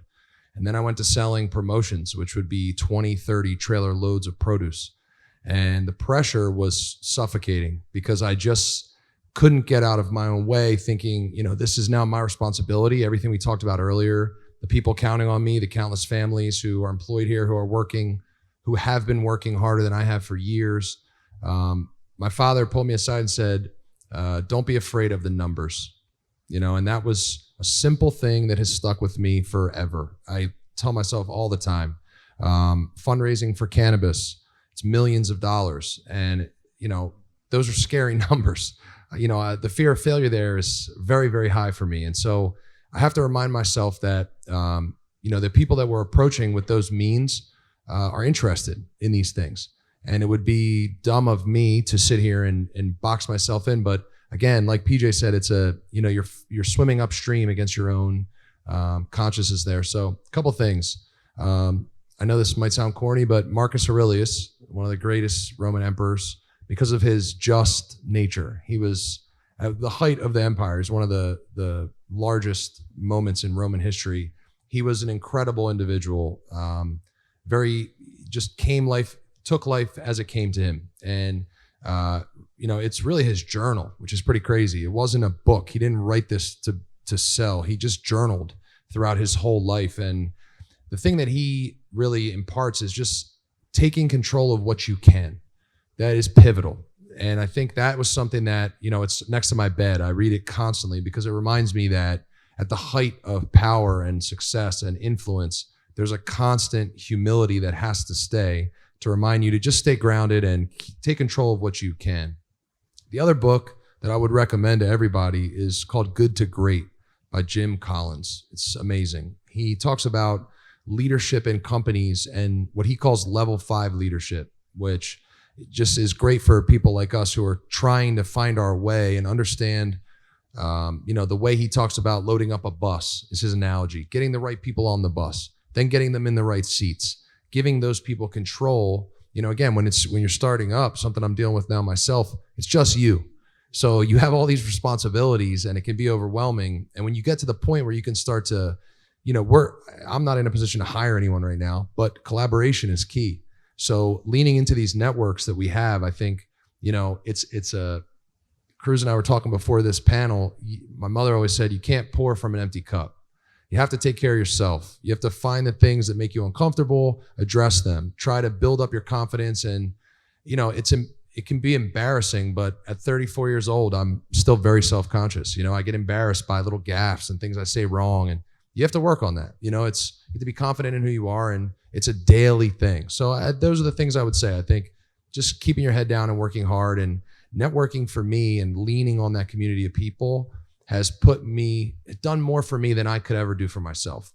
S5: And then I went to selling promotions, which would be 20, 30 trailer loads of produce. And the pressure was suffocating because I just couldn't get out of my own way, thinking, this is now my responsibility. Everything we talked about earlier, the people counting on me, the countless families who are employed here, who have been working harder than I have for years. My father pulled me aside and said, don't be afraid of the numbers, and that was a simple thing that has stuck with me forever. I tell myself all the time, fundraising for cannabis, it's millions of dollars. And, those are scary numbers. The fear of failure there is very, very high for me. And so I have to remind myself that, the people that we're approaching with those means are interested in these things. And it would be dumb of me to sit here and box myself in. But again, like PJ said, it's you're swimming upstream against your own consciousness there. So a couple things. I know this might sound corny, but Marcus Aurelius, one of the greatest Roman emperors, because of his just nature, he was at the height of the empire. He's one of the largest moments in Roman history. He was an incredible individual, took life as it came to him. And, it's really his journal, which is pretty crazy. It wasn't a book. He didn't write this to sell. He just journaled throughout his whole life. And the thing that he really imparts is just taking control of what you can. That is pivotal. And I think that was something that, it's next to my bed. I read it constantly because it reminds me that at the height of power and success and influence, there's a constant humility that has to stay to remind you to just stay grounded and take control of what you can. The other book that I would recommend to everybody is called Good to Great by Jim Collins. It's amazing. He talks about leadership in companies and what he calls level 5 leadership, which just is great for people like us who are trying to find our way and understand, the way he talks about loading up a bus is his analogy, getting the right people on the bus, then getting them in the right seats, giving those people control. Again, when you're starting up, something I'm dealing with now myself, it's just you. So you have all these responsibilities and it can be overwhelming. And when you get to the point where you can start to, I'm not in a position to hire anyone right now, but collaboration is key. So leaning into these networks that we have, I think, it's Cruz and I were talking before this panel. My mother always said, you can't pour from an empty cup. You have to take care of yourself. You have to find the things that make you uncomfortable, address them, try to build up your confidence. And, it can be embarrassing, but at 34 years old, I'm still very self-conscious. I get embarrassed by little gaffes and things I say wrong. And you have to work on that. You have to be confident in who you are, and it's a daily thing. So those are the things I would say. I think just keeping your head down and working hard, and networking for me and leaning on that community of people has done more for me than I could ever do for myself.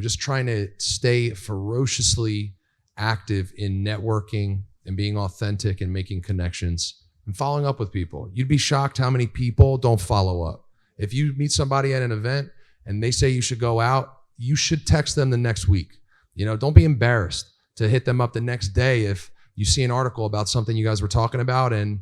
S5: Just trying to stay ferociously active in networking and being authentic and making connections and following up with people. You'd be shocked how many people don't follow up. If you meet somebody at an event and they say you should go out, you should text them the next week. Don't be embarrassed to hit them up the next day if you see an article about something you guys were talking about, and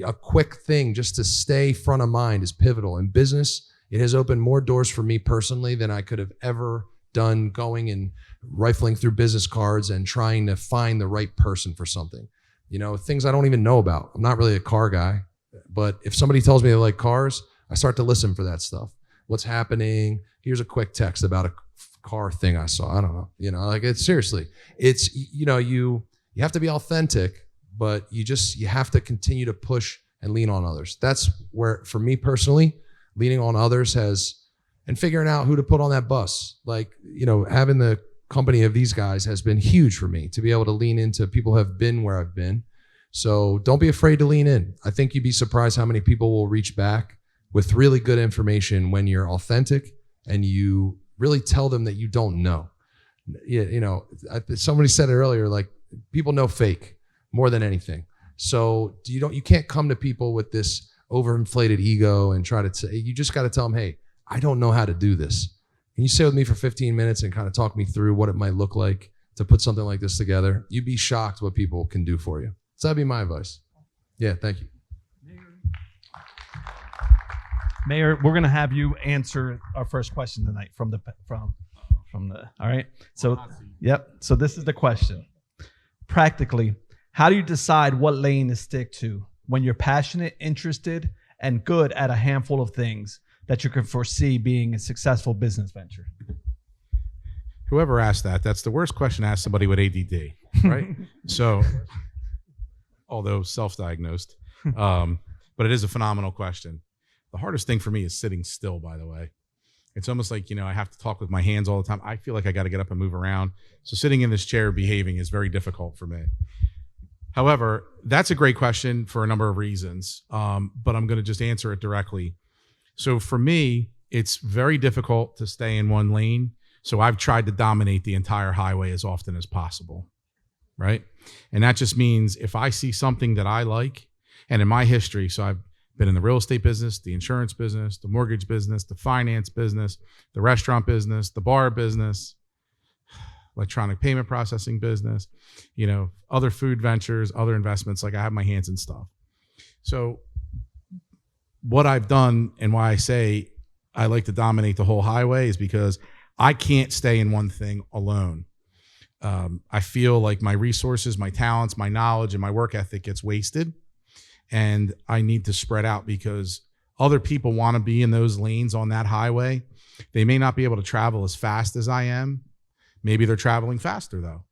S5: a quick thing just to stay front of mind is pivotal. In business, it has opened more doors for me personally than I could have ever done going and rifling through business cards and trying to find the right person for something. You know, things I don't even know about. I'm not really a car guy, but if somebody tells me they like cars, I start to listen for that stuff. What's happening? Here's a quick text about a car thing I saw. I don't know. You know, like it's seriously, it's, you know, you have to be authentic, but you have to continue to push and lean on others. That's where, for me personally, leaning on others and figuring out who to put on that bus. Like, you know, having the company of these guys has been huge for me to be able to lean into people who have been where I've been. So don't be afraid to lean in. I think you'd be surprised how many people will reach back with really good information when you're authentic and you really tell them that you don't know. You know, somebody said it earlier, like people know fake more than anything. So you can't come to people with this overinflated ego and try to say, you just got to tell them, hey, I don't know how to do this. Can you sit with me for 15 minutes and kind of talk me through what it might look like to put something like this together? You'd be shocked what people can do for you. So that'd be my advice. Yeah, thank you.
S1: Mayor, we're gonna have you answer our first question tonight from the. All right. So, yep. So this is the question. Practically, how do you decide what lane to stick to when you're passionate, interested, and good at a handful of things that you can foresee being a successful business venture?
S4: Whoever asked that, that's the worst question to ask somebody with ADD, right? So, although self-diagnosed, but it is a phenomenal question. The hardest thing for me is sitting still, by the way. It's almost like, you know, I have to talk with my hands all the time. I feel like I got to get up and move around. So sitting in this chair behaving is very difficult for me. However, that's a great question for a number of reasons, but I'm going to just answer it directly. So for me, it's very difficult to stay in one lane. So I've tried to dominate the entire highway as often as possible, right? And that just means if I see something that I like, and in my history, so I've been in the real estate business, the insurance business, the mortgage business, the finance business, the restaurant business, the bar business, electronic payment processing business, you know, other food ventures, other investments, like I have my hands in stuff. So what I've done and why I say I like to dominate the whole highway is because I can't stay in one thing alone. I feel like my resources, my talents, my knowledge, and my work ethic gets wasted. And I need to spread out because other people want to be in those lanes on that highway. They may not be able to travel as fast as I am. Maybe they're traveling faster though,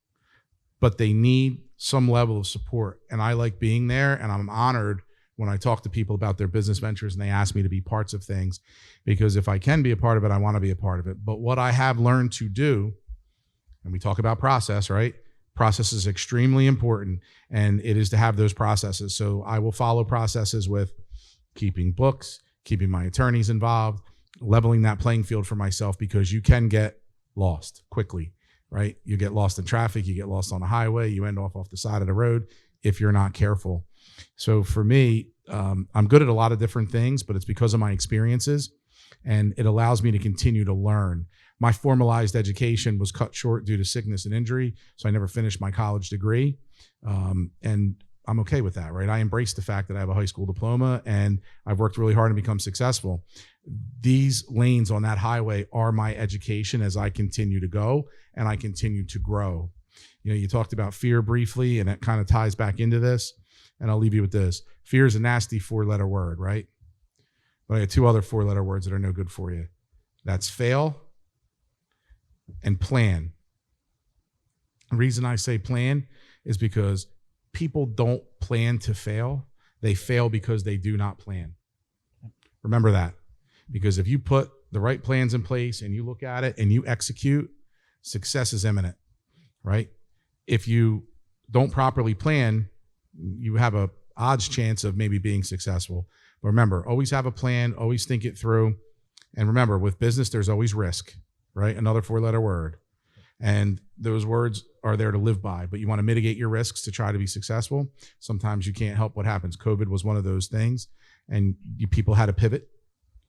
S4: but they need some level of support. And I like being there, and I'm honored when I talk to people about their business ventures and they ask me to be parts of things, because if I can be a part of it, I want to be a part of it. But what I have learned to do, and we talk about process, right? Process is extremely important, and it is to have those processes. So I will follow processes with keeping books, keeping my attorneys involved, leveling that playing field for myself, because you can get lost quickly, right? You get lost in traffic, you get lost on a highway, you end off the side of the road if you're not careful. So for me, I'm good at a lot of different things, but it's because of my experiences, and it allows me to continue to learn. My formalized education was cut short due to sickness and injury, so I never finished my college degree, and I'm okay with that, right? I embrace the fact that I have a high school diploma, and I've worked really hard to become successful. These lanes on that highway are my education as I continue to go and I continue to grow. You know, you talked about fear briefly, and it kind of ties back into this, and I'll leave you with this. Fear is a nasty 4-letter word, right? But I have 2 other 4-letter words that are no good for you. That's fail and plan. The reason I say plan is because people don't plan to fail. They fail because they do not plan. Remember that. Because if you put the right plans in place and you look at it and you execute, success is imminent, right? If you don't properly plan, you have a odds chance of maybe being successful. But remember, always have a plan, always think it through. And remember, with business, there's always risk, right? Another 4-letter word. And those words are there to live by, but you want to mitigate your risks to try to be successful. Sometimes you can't help what happens. COVID was one of those things, and people had to pivot.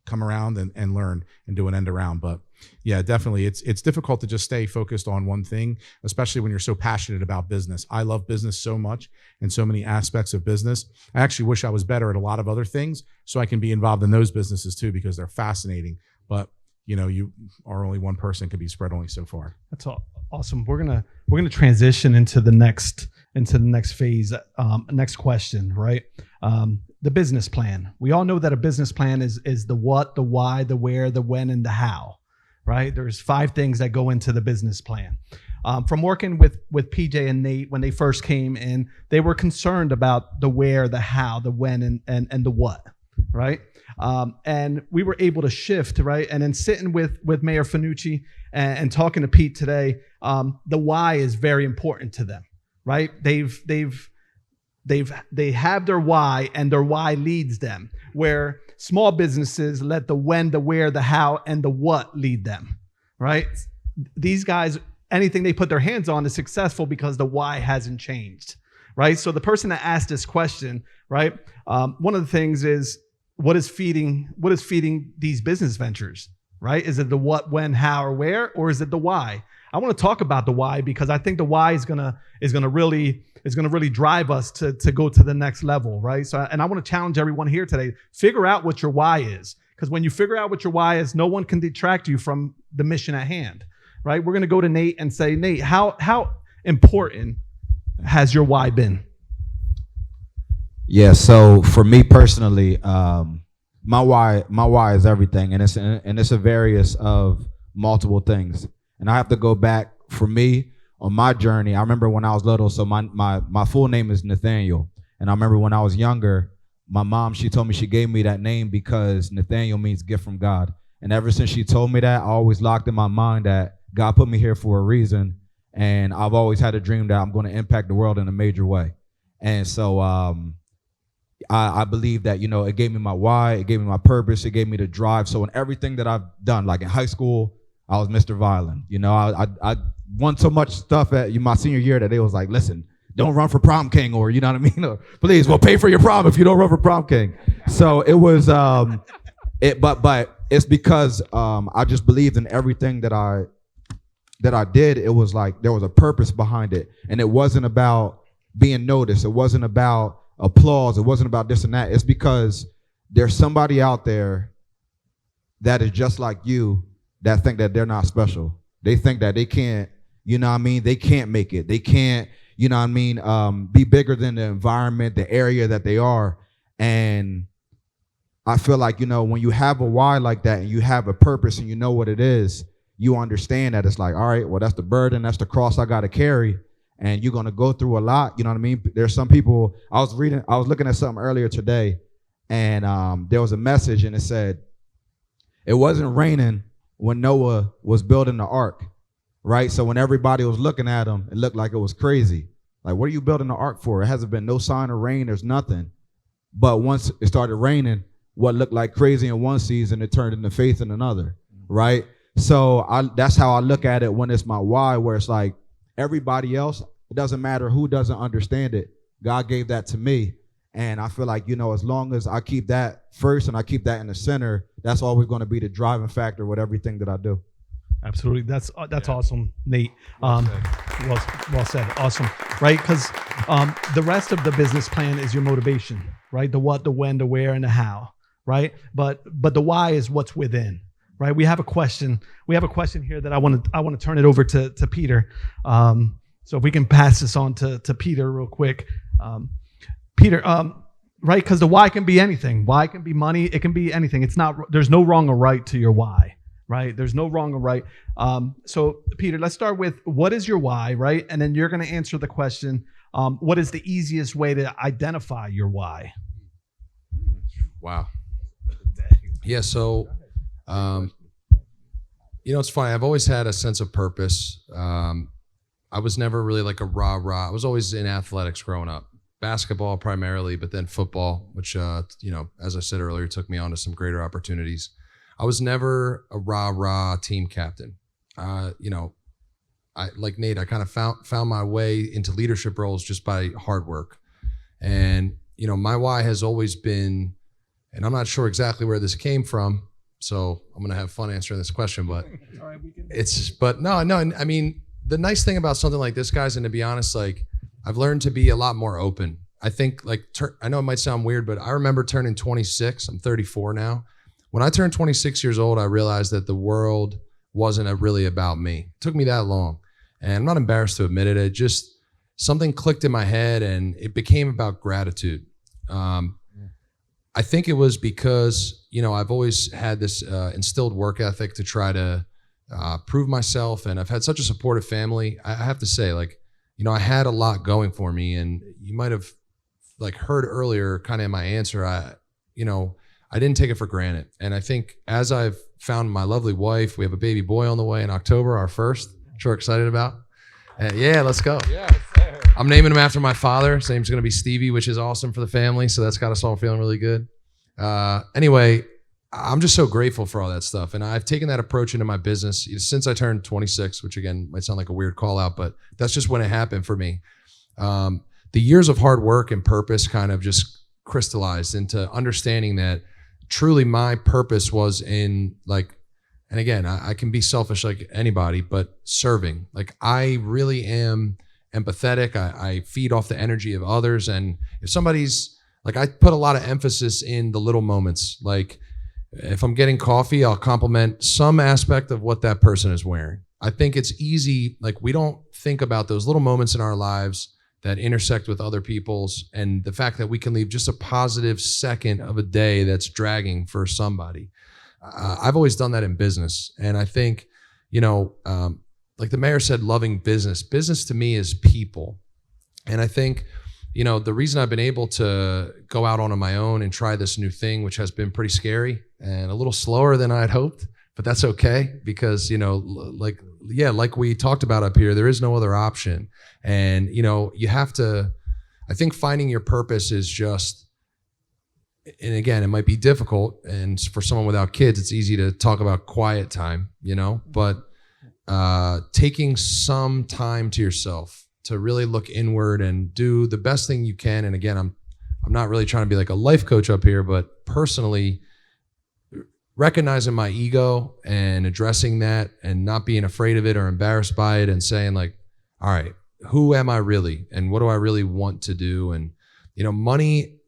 S4: come around and learn and do an end around. But yeah, definitely, it's difficult to just stay focused on one thing, especially when you're so passionate about business. I love business so much and so many aspects of business. I actually wish I was better at a lot of other things so I can be involved in those businesses too, because they're fascinating. But you are only one person, can be spread only so far.
S1: That's awesome. We're gonna transition into the next phase. Next question, right? The business plan. We all know that a business plan is the what, the why, the where, the when, and the how. Right? There's 5 things that go into the business plan. From working with PJ and Nate when they first came in, they were concerned about the where, the how, the when, and the what. Right? And we were able to shift, right? And then sitting with Mayor Finucci and talking to Pete today, the why is very important to them, right? They have their why, and their why leads them, where small businesses let the when, the where, the how, and the what lead them, right? These guys, anything they put their hands on is successful because the why hasn't changed, right? So the person that asked this question, right? One of the things is, what is feeding these business ventures, right? Is it the what, when, how, or where, or is it the why? I want to talk about the why because I think the why is gonna really drive us to go to the next level, right? So, and I want to challenge everyone here today: figure out what your why is, because when you figure out what your why is, no one can detract you from the mission at hand, right? We're gonna go to Nate and say, Nate, how important has your why been?
S3: Yeah, so for me personally, my why is everything, and it's a various of multiple things. And I have to go back for me on my journey. I remember when I was little, so my full name is Nathaniel. And I remember when I was younger, my mom, she told me she gave me that name because Nathaniel means gift from God. And ever since she told me that, I always locked in my mind that God put me here for a reason. And I've always had a dream that I'm going to impact the world in a major way. And so I believe that, it gave me my why, it gave me my purpose, it gave me the drive. So in everything that I've done, like in high school, I was Mr. Violent. I won so much stuff at my senior year that they was like, listen, don't run for prom king, or, you know what I mean? Or, please, we'll pay for your prom if you don't run for prom king. So it was, but it's because I just believed in everything that I did. It was like there was a purpose behind it. And it wasn't about being noticed. It wasn't about applause. It wasn't about this and that. It's because there's somebody out there that is just like you, that think that they're not special. They think that they can't, they can't make it. They can't, be bigger than the environment, the area that they are. And I feel like, when you have a why like that and you have a purpose and you know what it is, you understand that it's like, all right, well, that's the burden, that's the cross I got to carry. And you're going to go through a lot. You know what I mean? There's some people, I was looking at something earlier today, and there was a message, and it said, it wasn't raining when Noah was building the ark, right? So when everybody was looking at him, it looked like it was crazy. Like, what are you building the ark for? It hasn't been no sign of rain. There's nothing. But once it started raining, what looked like crazy in one season, it turned into faith in another, right? So that's how I look at it when it's my why, where it's like everybody else, it doesn't matter who doesn't understand it. God gave that to me. And I feel like, as long as I keep that first and I keep that in the center, that's always going to be the driving factor with everything that I do.
S1: Absolutely. That's awesome, Nate. Well said. Awesome. Right? Because the rest of the business plan is your motivation, right? The what, the when, the where, and the how, right? But the why is what's within, right? We have a question. We have a question here that I want to turn it over to Peter. So if we can pass this on to Peter real quick. Peter, right? Because the why can be anything. Why can be money. It can be anything. There's no wrong or right to your why, right? There's no wrong or right. So Peter, let's start with what is your why, right? And then you're going to answer the question, what is the easiest way to identify your why?
S5: Wow. Yeah. So, it's funny. I've always had a sense of purpose. I was never really like a rah-rah. I was always in athletics growing up. Basketball primarily, but then football, which, as I said earlier, took me on to some greater opportunities. I was never a rah-rah team captain. I like Nate, I kind of found my way into leadership roles just by hard work. And, my why has always been, and I'm not sure exactly where this came from, So I'm gonna have fun answering this question, but I mean, the nice thing about something like this, guys, and to be honest, like I've learned to be a lot more open. I think like I know it might sound weird, but I remember turning 26. I'm 34 now. When I turned 26 years old, I realized that the world wasn't really about me. It took me that long, and I'm not embarrassed to admit it. It just something clicked in my head, and it became about gratitude. I think it was because, you know, I've always had this instilled work ethic to try to prove myself, and I've had such a supportive family. I have to say, like, you know, I had a lot going for me, and you might have like heard earlier kind of in my answer, I didn't take it for granted. And I think as I've found my lovely wife, we have a baby boy on the way in October, our first, which we're excited about. Yeah, let's go. I'm naming him after my father. His name's going to be Stevie, which is awesome for the family. So that's got us all feeling really good. Anyway, I'm just so grateful for all that stuff. And I've taken that approach into my business since I turned 26, which again, might sound like a weird call out, but that's just when it happened for me. The years of hard work and purpose kind of just crystallized into understanding that truly my purpose was in like, and again, I can be selfish like anybody, but serving. Like I really am empathetic. I feed off the energy of others. And if somebody's like, I put a lot of emphasis in the little moments. Like if I'm getting coffee, I'll compliment some aspect of what that person is wearing. I think it's easy. Like we don't think about those little moments in our lives that intersect with other people's, and the fact that we can leave just a positive second of a day that's dragging for somebody. I've always done that in business. And I think, you know, like the mayor said, loving business. Business to me is people. And I think, you know, the reason I've been able to go out on my own and try this new thing, which has been pretty scary and a little slower than I had hoped, but that's okay because, you know, like we talked about up here, there is no other option. And, you know, you have to, I think finding your purpose is just, and again, it might be difficult. And for someone without kids, it's easy to talk about quiet time, you know, but taking some time to yourself to really look inward and do the best thing you can. And again, I'm not really trying to be like a life coach up here, but personally recognizing my ego and addressing that and not being afraid of it or embarrassed by it and saying like, all right, who am I really? And what do I really want to do? And, you know, money,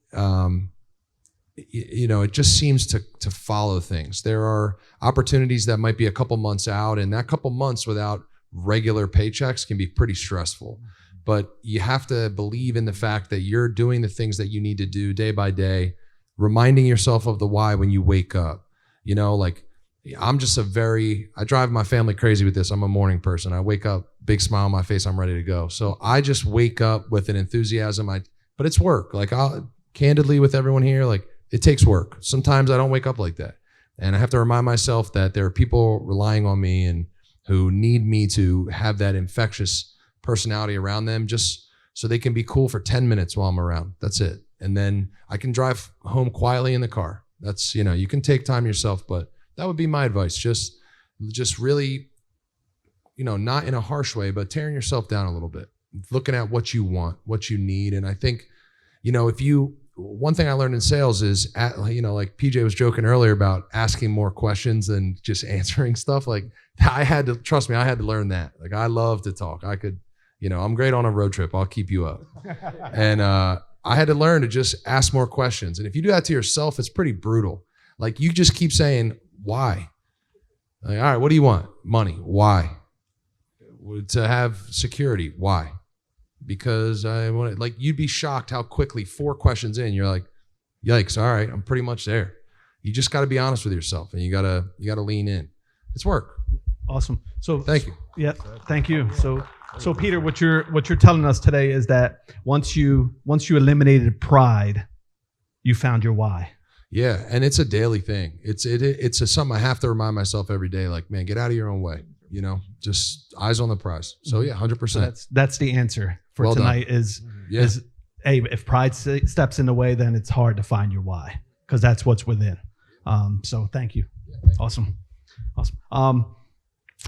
S5: you know, it just seems to follow things. There are opportunities that might be a couple months out, and that couple months without regular paychecks can be pretty stressful. But you have to believe in the fact that you're doing the things that you need to do day by day, reminding yourself of the why when you wake up. You know, like I'm just I drive my family crazy with this. I'm a morning person. I wake up, big smile on my face, I'm ready to go. So I just wake up with an enthusiasm. But it's work. Like I'll candidly with everyone here, like it takes work. Sometimes I don't wake up like that. And I have to remind myself that there are people relying on me and who need me to have that infectious personality around them just so they can be cool for 10 minutes while I'm around. That's it. And then I can drive home quietly in the car. That's, you know, you can take time yourself, but that would be my advice. Just really, you know, not in a harsh way, but tearing yourself down a little bit, looking at what you want, what you need. And I think, you know, one thing I learned in sales is, you know, like PJ was joking earlier about asking more questions than just answering stuff. Like trust me, I had to learn that. Like I love to talk. I could, you know, I'm great on a road trip. I'll keep you up. And I had to learn to just ask more questions. And if you do that to yourself, it's pretty brutal. Like you just keep saying, why? Like, all right, what do you want? Money. Why? To have security. Why? Because I want to, like, you'd be shocked how quickly 4 questions in, you're like, yikes, all right, I'm pretty much there. You just got to be honest with yourself and you got to lean in. It's work.
S1: Awesome. So
S5: thank you.
S1: Yeah, thank you. So Peter, what you're telling us today is that once you eliminated pride, you found your why. Yeah, and it's a daily thing. It's something I have to remind myself every day. Like, man, get out of your own way. You know, just eyes on the prize. So yeah, 100%. So that's the answer for well tonight. Done. Is hey, if pride steps in the way, then it's hard to find your why because that's what's within. So thank you. Yeah, thank you. Awesome.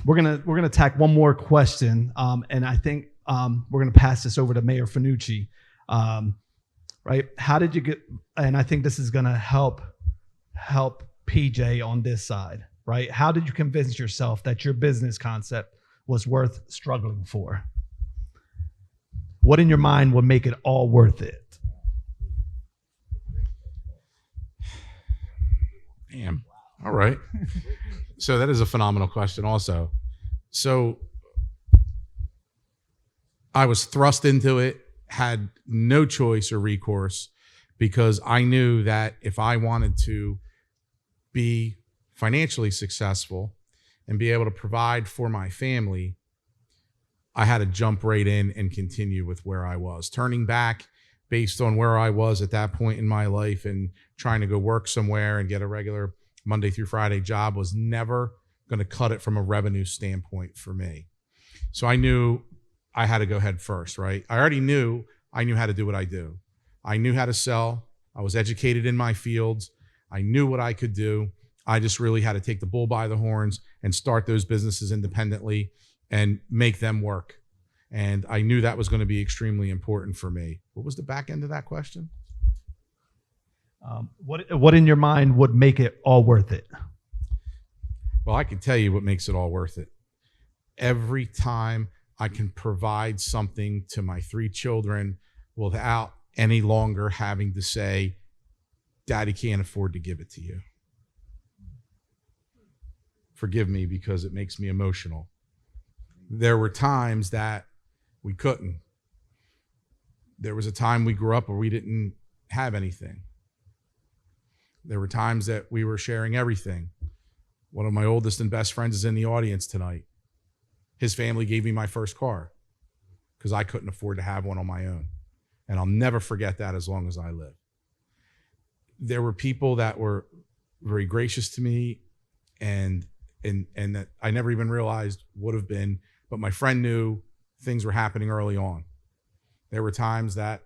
S1: We're gonna tack one more question, and I think we're gonna pass this over to Mayor Fanucci. Right? How did you get? And I think this is gonna help PJ on this side, right? How did you convince yourself that your business concept was worth struggling for? What in your mind would make it all worth it?
S4: Damn. All right. So that is a phenomenal question also. So I was thrust into it, had no choice or recourse, because I knew that if I wanted to be financially successful and be able to provide for my family, I had to jump right in and continue with where I was. Turning back based on where I was at that point in my life and trying to go work somewhere and get a regular Monday through Friday job was never going to cut it from a revenue standpoint for me. So I knew I had to go head first, right? I knew how to do what I do. I knew how to sell. I was educated in my fields. I knew what I could do. I just really had to take the bull by the horns and start those businesses independently and make them work. And I knew that was going to be extremely important for me. What was the back end of that question?
S1: What in your mind would make it all worth it?
S4: Well, I can tell you what makes it all worth it. Every time I can provide something to my 3 children without any longer having to say, Daddy can't afford to give it to you. Forgive me because it makes me emotional. There were times that we couldn't. There was a time we grew up where we didn't have anything. There were times that we were sharing everything. One of my oldest and best friends is in the audience tonight. His family gave me my first car because I couldn't afford to have one on my own. And I'll never forget that as long as I live. There were people that were very gracious to me and that I never even realized would have been, but my friend knew things were happening early on. There were times that,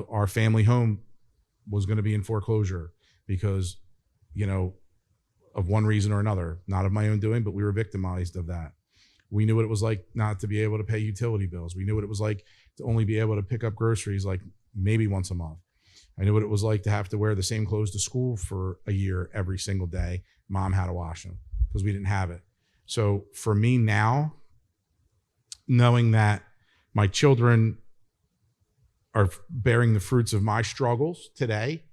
S4: our family home was going to be in foreclosure because, of one reason or another, not of my own doing, but we were victimized of that. We knew what it was like not to be able to pay utility bills. We knew what it was like to only be able to pick up groceries like maybe once a month. I knew what it was like to have to wear the same clothes to school for a year every single day. Mom had to wash them because we didn't have it. So for me now, knowing that my children are bearing the fruits of my struggles today,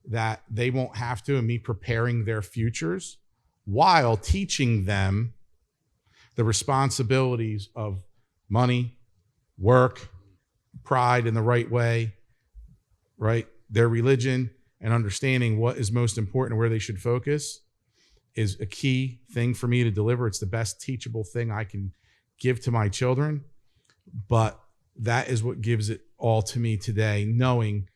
S4: that they won't have to, and me preparing their futures while teaching them the responsibilities of money, work, pride in the right way, right? Their religion and understanding what is most important and where they should focus is a key thing for me to deliver. It's the best teachable thing I can give to my children, but that is what gives it all to me today, knowing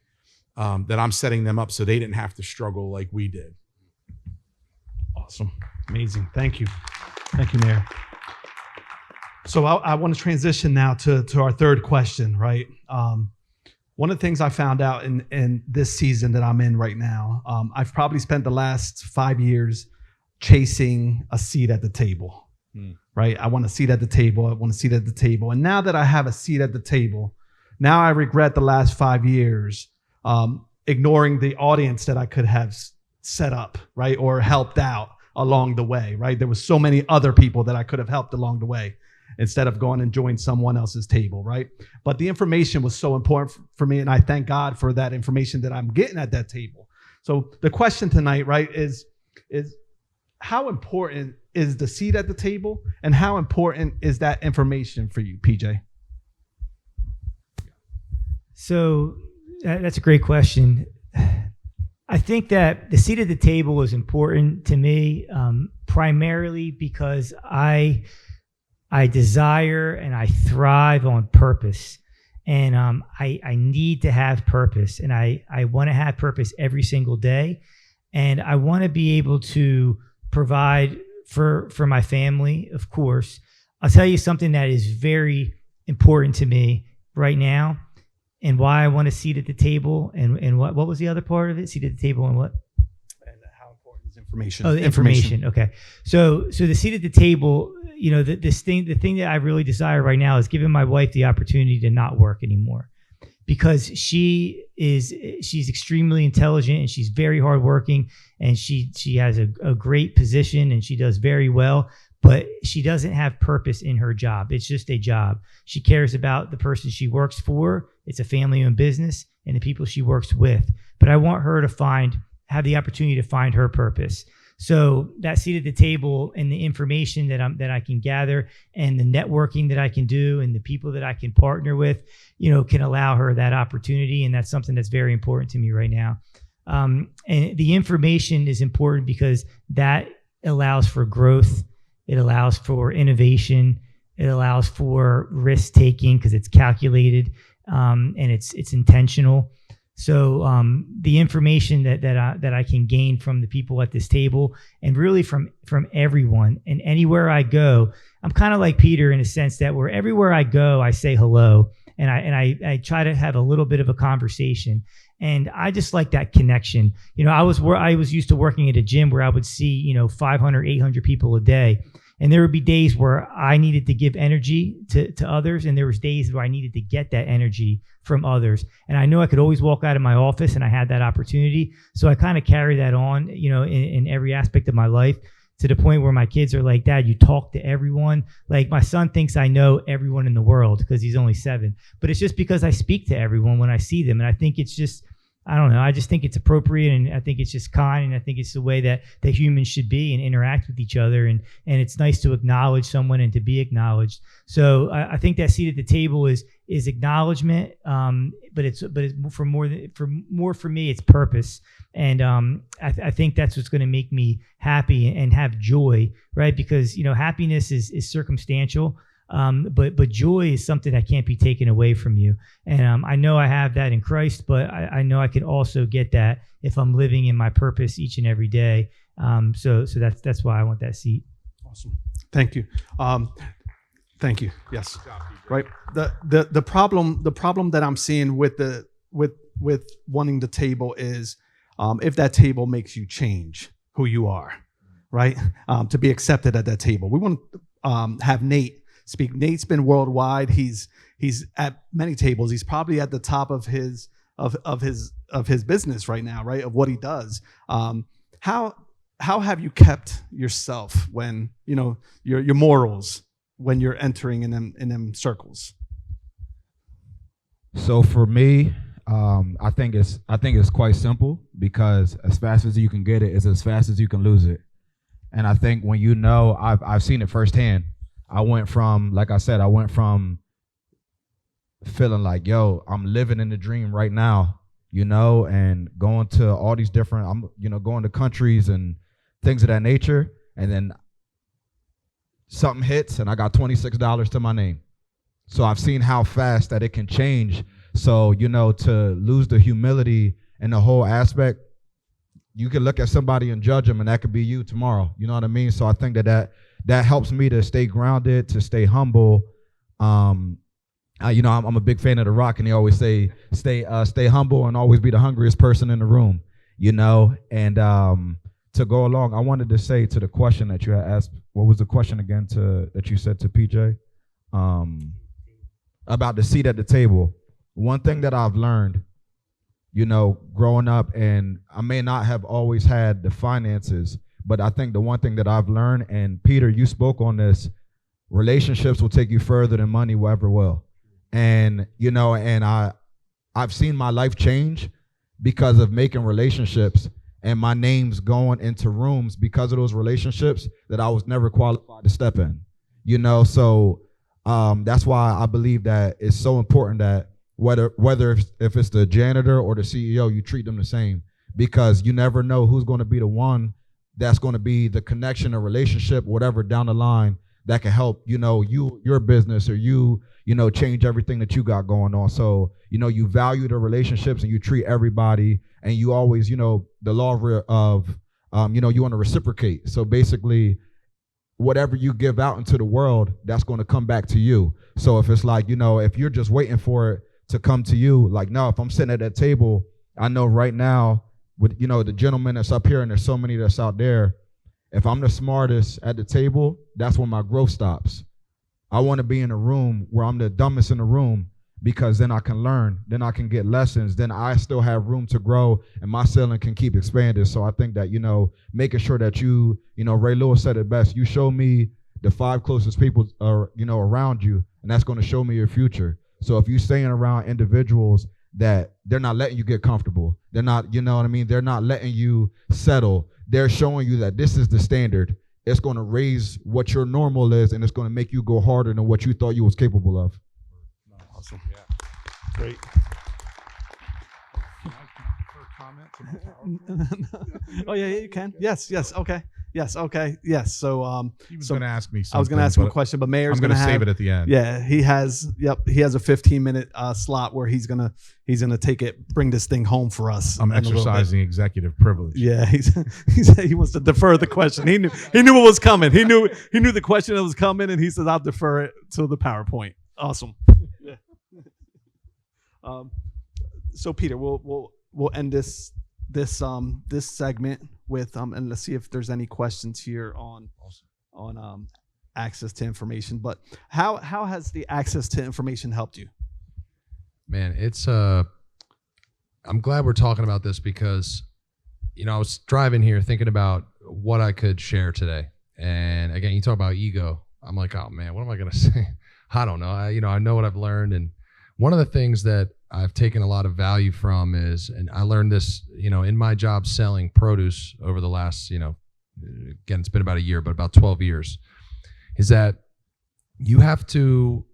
S4: that I'm setting them up so they didn't have to struggle like we did.
S1: Awesome. Amazing. Thank you. Thank you, Mayor. So I want to transition now to our third question, right? One of the things I found out in this season that I'm in right now, I've probably spent the last 5 years chasing a seat at the table, right? I want a seat at the table. I want a seat at the table. And now that I have a seat at the table, now I regret the last 5 years ignoring the audience that I could have set up, right? Or helped out along the way, right? There was so many other people that I could have helped along the way instead of going and join someone else's table, right? But the information was so important for me, and I thank God for that information that I'm getting at that table. So the question tonight, right, is how important is the seat at the table, and how important is that information for you, PJ?
S2: So that's a great question. I think that the seat at the table is important to me, primarily because I desire and I thrive on purpose, and I need to have purpose, and I want to have purpose every single day, and I want to be able to provide for my family, of course. I'll tell you something that is very important to me right now, and why I want a seat at the table, and what was the other part of it? Seat at the table and what?
S1: And how important is information?
S2: Oh, the information. Okay. So the seat at the table, the thing that I really desire right now is giving my wife the opportunity to not work anymore, because she's extremely intelligent and she's very hardworking, and she has a great position and she does very well, but she doesn't have purpose in her job. It's just a job. She cares about the person she works for. It's a family-owned business, and the people she works with. But I want her to have the opportunity to find her purpose. So that seat at the table and the information that I can gather and the networking that I can do and the people that I can partner with, can allow her that opportunity. And that's something that's very important to me right now. And the information is important because that allows for growth. It allows for innovation. It allows for risk taking because it's calculated, and it's intentional. So the information that I can gain from the people at this table, and really from everyone, and anywhere I go, I'm kind of like Peter in a sense that everywhere I go, I say hello, and I try to have a little bit of a conversation, and I just like that connection. I was used to working at a gym where I would see 500, 800 people a day. And there would be days where I needed to give energy to others, and there was days where I needed to get that energy from others. And I know I could always walk out of my office, and I had that opportunity. So I kind of carry that on, in every aspect of my life, to the point where my kids are like, "Dad, you talk to everyone." Like my son thinks I know everyone in the world because he's only 7, but it's just because I speak to everyone when I see them, and I think it's just. I don't know. I just think it's appropriate, and I think it's just kind, and I think it's the way that humans should be and interact with each other, and it's nice to acknowledge someone and to be acknowledged. So I think that seat at the table is acknowledgement, but it's for me, it's purpose, and I think that's what's going to make me happy and have joy, right? Because happiness is circumstantial. But joy is something that can't be taken away from you. And I know I have that in Christ, but I know I can also get that if I'm living in my purpose each and every day. So that's why I want that seat.
S1: Awesome. Thank you. Thank you. Yes. Right. The problem that I'm seeing with wanting the table is if that table makes you change who you are, right? To be accepted at that table. We want to have Nate speak. Nate's been worldwide. He's at many tables. He's probably at the top of his business right now, right? Of what he does. How have you kept yourself when your morals when you're entering in them circles?
S3: So for me, I think it's quite simple, because as fast as you can get it is as fast as you can lose it. And I think when I've seen it firsthand. I went from feeling like, yo, I'm living in the dream right now, and going to all these different, going to countries and things of that nature. And then something hits and I got $26 to my name. So I've seen how fast that it can change. So, to lose the humility and the whole aspect, you can look at somebody and judge them, and that could be you tomorrow. You know what I mean? So I think that helps me to stay grounded, to stay humble. I'm a big fan of The Rock, and he always say, stay humble and always be the hungriest person in the room, And to go along, I wanted to say to the question that you had asked, what was the question again that you said to PJ? About the seat at the table. One thing that I've learned, growing up, and I may not have always had the finances, but I think the one thing that I've learned, and Peter, you spoke on this, relationships will take you further than money will ever will. And, I've seen my life change because of making relationships, and my name's going into rooms because of those relationships that I was never qualified to step in, So that's why I believe that it's so important that whether if it's the janitor or the CEO, you treat them the same, because you never know who's going to be the one that's going to be the connection or relationship, whatever down the line that can help, your business, or change everything that you got going on. So, you value the relationships and you treat everybody, and you always, the law of you want to reciprocate. So basically, whatever you give out into the world, that's going to come back to you. So if it's like, if you're just waiting for it to come to you, like, no, if I'm sitting at that table, I know right now, with the gentleman that's up here, and there's so many that's out there, if I'm the smartest at the table, that's when my growth stops. I want to be in a room where I'm the dumbest in the room, because then I can learn, then I can get lessons, then I still have room to grow and my ceiling can keep expanding. So I think that, making sure that Ray Lewis said it best, you show me the 5 closest people around you, and that's going to show me your future. So if you're staying around individuals that they're not letting you get comfortable, they're not, they're not letting you settle, they're showing you that this is the standard, it's going to raise what your normal is, and it's going to make you go harder than what you thought you was capable of.
S1: Awesome. Great. Oh yeah, you can. Yes. Okay. Yes. Okay. Yes. So
S4: He was going to ask me something.
S1: I was going to ask him a
S4: but
S1: question, but Mayor's
S4: I'm going to
S1: have,
S4: save it at the end.
S1: Yeah, he has. Yep, he has a 15-minute slot where he's gonna bring this thing home for us.
S4: I'm
S1: in a little bit.
S4: exercising executive privilege.
S1: Yeah, he wants to defer the question. He knew it was coming. He knew the question that was coming, and he says, "I'll defer it to the PowerPoint." Awesome. Yeah. So Peter, we'll end this segment with and let's see if there's any questions here on access to information. But how has the access to information helped you?
S5: Man, it's I'm glad we're talking about this because I was driving here thinking about what I could share today. And again, you talk about ego. I'm like, oh man, what am I going to say? I don't know. I know what I've learned. And one of the things that I've taken a lot of value from is, and I learned this, in my job selling produce over the last, again, it's been about a year, but about 12 years, is that you have to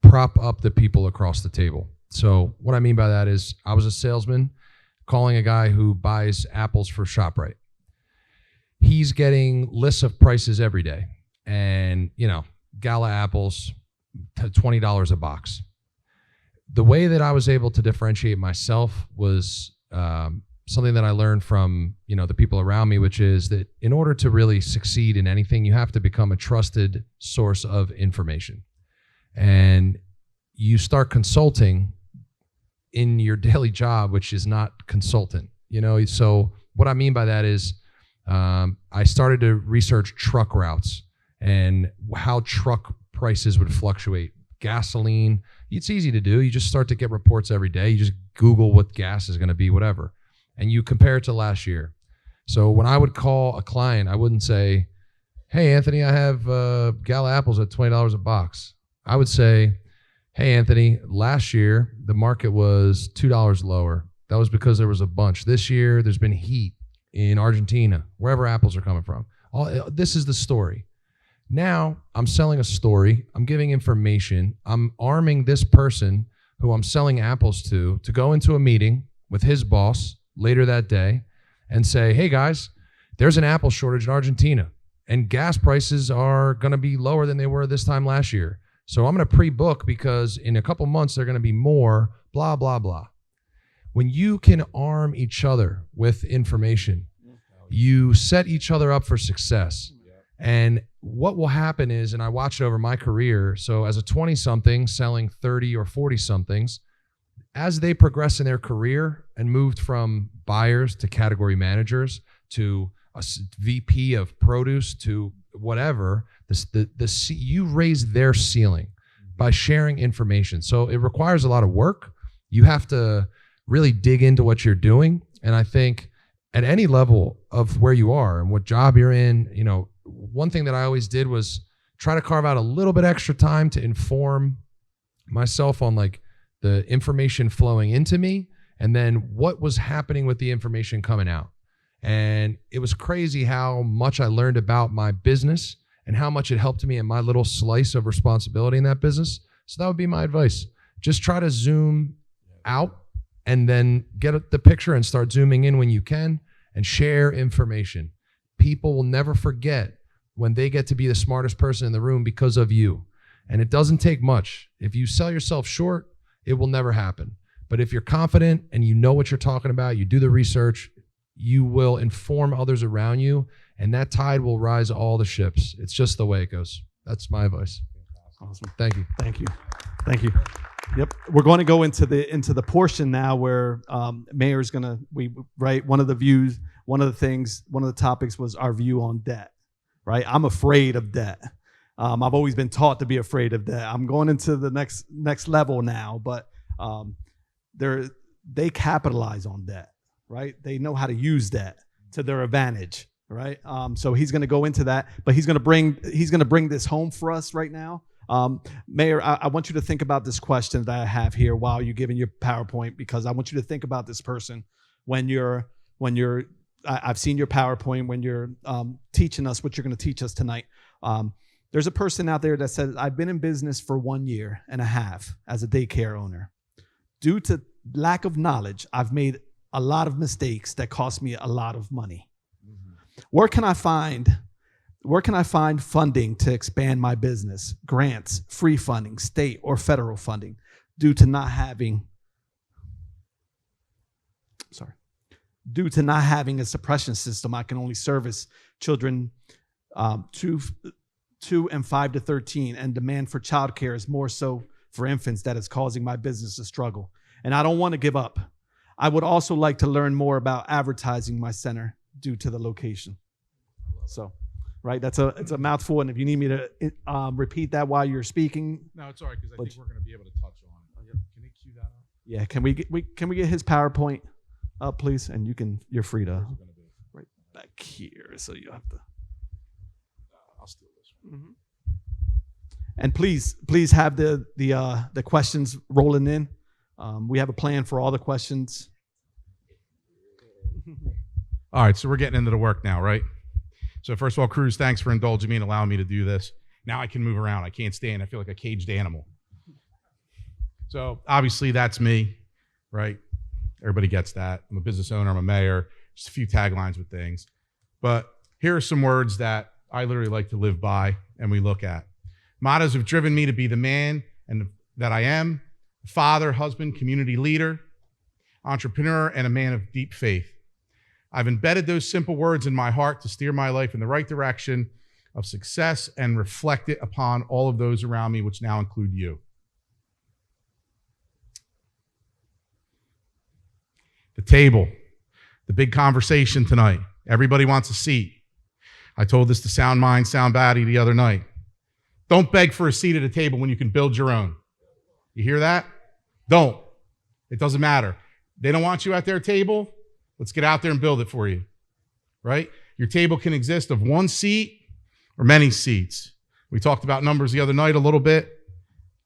S5: prop up the people across the table. So what I mean by that is I was a salesman calling a guy who buys apples for ShopRite. He's getting lists of prices every day. And, Gala apples, $20 a box. The way that I was able to differentiate myself was something that I learned from, the people around me, which is that in order to really succeed in anything, you have to become a trusted source of information. And you start consulting in your daily job, which is not consultant, So what I mean by that is I started to research truck routes and how truck prices would fluctuate. Gasoline, it's easy to do. You just start to get reports every day. You just Google what gas is going to be, whatever. And you compare it to last year. So when I would call a client, I wouldn't say, hey, Anthony, I have Gala apples at $20 a box. I would say, hey, Anthony, last year, the market was $2 lower. That was because there was a bunch. This year, there's been heat in Argentina, wherever apples are coming from. This is the story. Now I'm selling a story. I'm giving information. I'm arming this person who I'm selling apples to go into a meeting with his boss later that day and say, hey guys, there's an apple shortage in Argentina and gas prices are going to be lower than they were this time last year. So I'm going to pre-book because in a couple months, they're going to be more, blah, blah, blah. When you can arm each other with information, you set each other up for success. And what will happen is, and I watched it over my career, so as a 20-something selling 30 or 40-somethings, as they progress in their career and moved from buyers to category managers to a VP of produce to whatever, you raise their ceiling by sharing information. So it requires a lot of work. You have to really dig into what you're doing. And I think at any level of where you are and what job you're in, one thing that I always did was try to carve out a little bit extra time to inform myself on like the information flowing into me and then what was happening with the information coming out. And it was crazy how much I learned about my business and how much it helped me in my little slice of responsibility in that business. So that would be my advice. Just try to zoom out and then get the picture and start zooming in when you can and share information. People will never forget when they get to be the smartest person in the room because of you. And it doesn't take much. If you sell yourself short, it will never happen. But if you're confident and you know what you're talking about, you do the research, you will inform others around you, and that tide will rise all the ships. It's just the way it goes. That's my advice.
S1: Awesome.
S5: Thank you.
S1: Thank you. Thank you. Yep. We're going to go into the portion now where Mayor's going to, one of the topics was our view on debt, right? I'm afraid of debt. I've always been taught to be afraid of debt. I'm going into the next level now, but They capitalize on that, right? They know how to use that to their advantage, right? So he's going to go into that, but he's going to bring this home for us right now. Mayor, I want you to think about this question that I have here while you're giving your PowerPoint, because I want you to think about this person I've seen your PowerPoint when you're teaching us what you're going to teach us tonight. There's a person out there that says, I've been in business for 1.5 years as a daycare owner. Due to lack of knowledge, I've made a lot of mistakes that cost me a lot of money. Where can I find funding to expand my business? Grants, free funding, state or federal funding, due to not having a suppression system. I can only service children 2 and 5 to 13, and demand for childcare is more so for infants that is causing my business to struggle. And I don't want to give up. I would also like to learn more about advertising my center due to the location. So, right, it's a mouthful, and if you need me to repeat that while you're speaking.
S4: No, it's all right, because I think we're going to be able to touch on it. Can they cue that up?
S1: Yeah, can we get his PowerPoint up, please? And you're free to right back here, so you have to.
S4: I'll steal this one.
S1: And please have the questions rolling in. We have a plan for all the questions.
S4: All right, so we're getting into the work now, right? So first of all, Cruz, thanks for indulging me and allowing me to do this. Now I can move around. I can't stand. I feel like a caged animal. So obviously that's me, right? Everybody gets that. I'm a business owner. I'm a mayor. Just a few taglines with things. But here are some words that I literally like to live by and we look at. Mottos have driven me to be the man that I am: father, husband, community leader, entrepreneur, and a man of deep faith. I've embedded those simple words in my heart to steer my life in the right direction of success and reflect it upon all of those around me, which now include you. The table, the big conversation tonight. Everybody wants a seat. I told this to Sound Mind, Sound Body the other night. Don't beg for a seat at a table when you can build your own. You hear that? Don't. It doesn't matter. They don't want you at their table. Let's get out there and build it for you, right? Your table can exist of one seat or many seats. We talked about numbers the other night a little bit,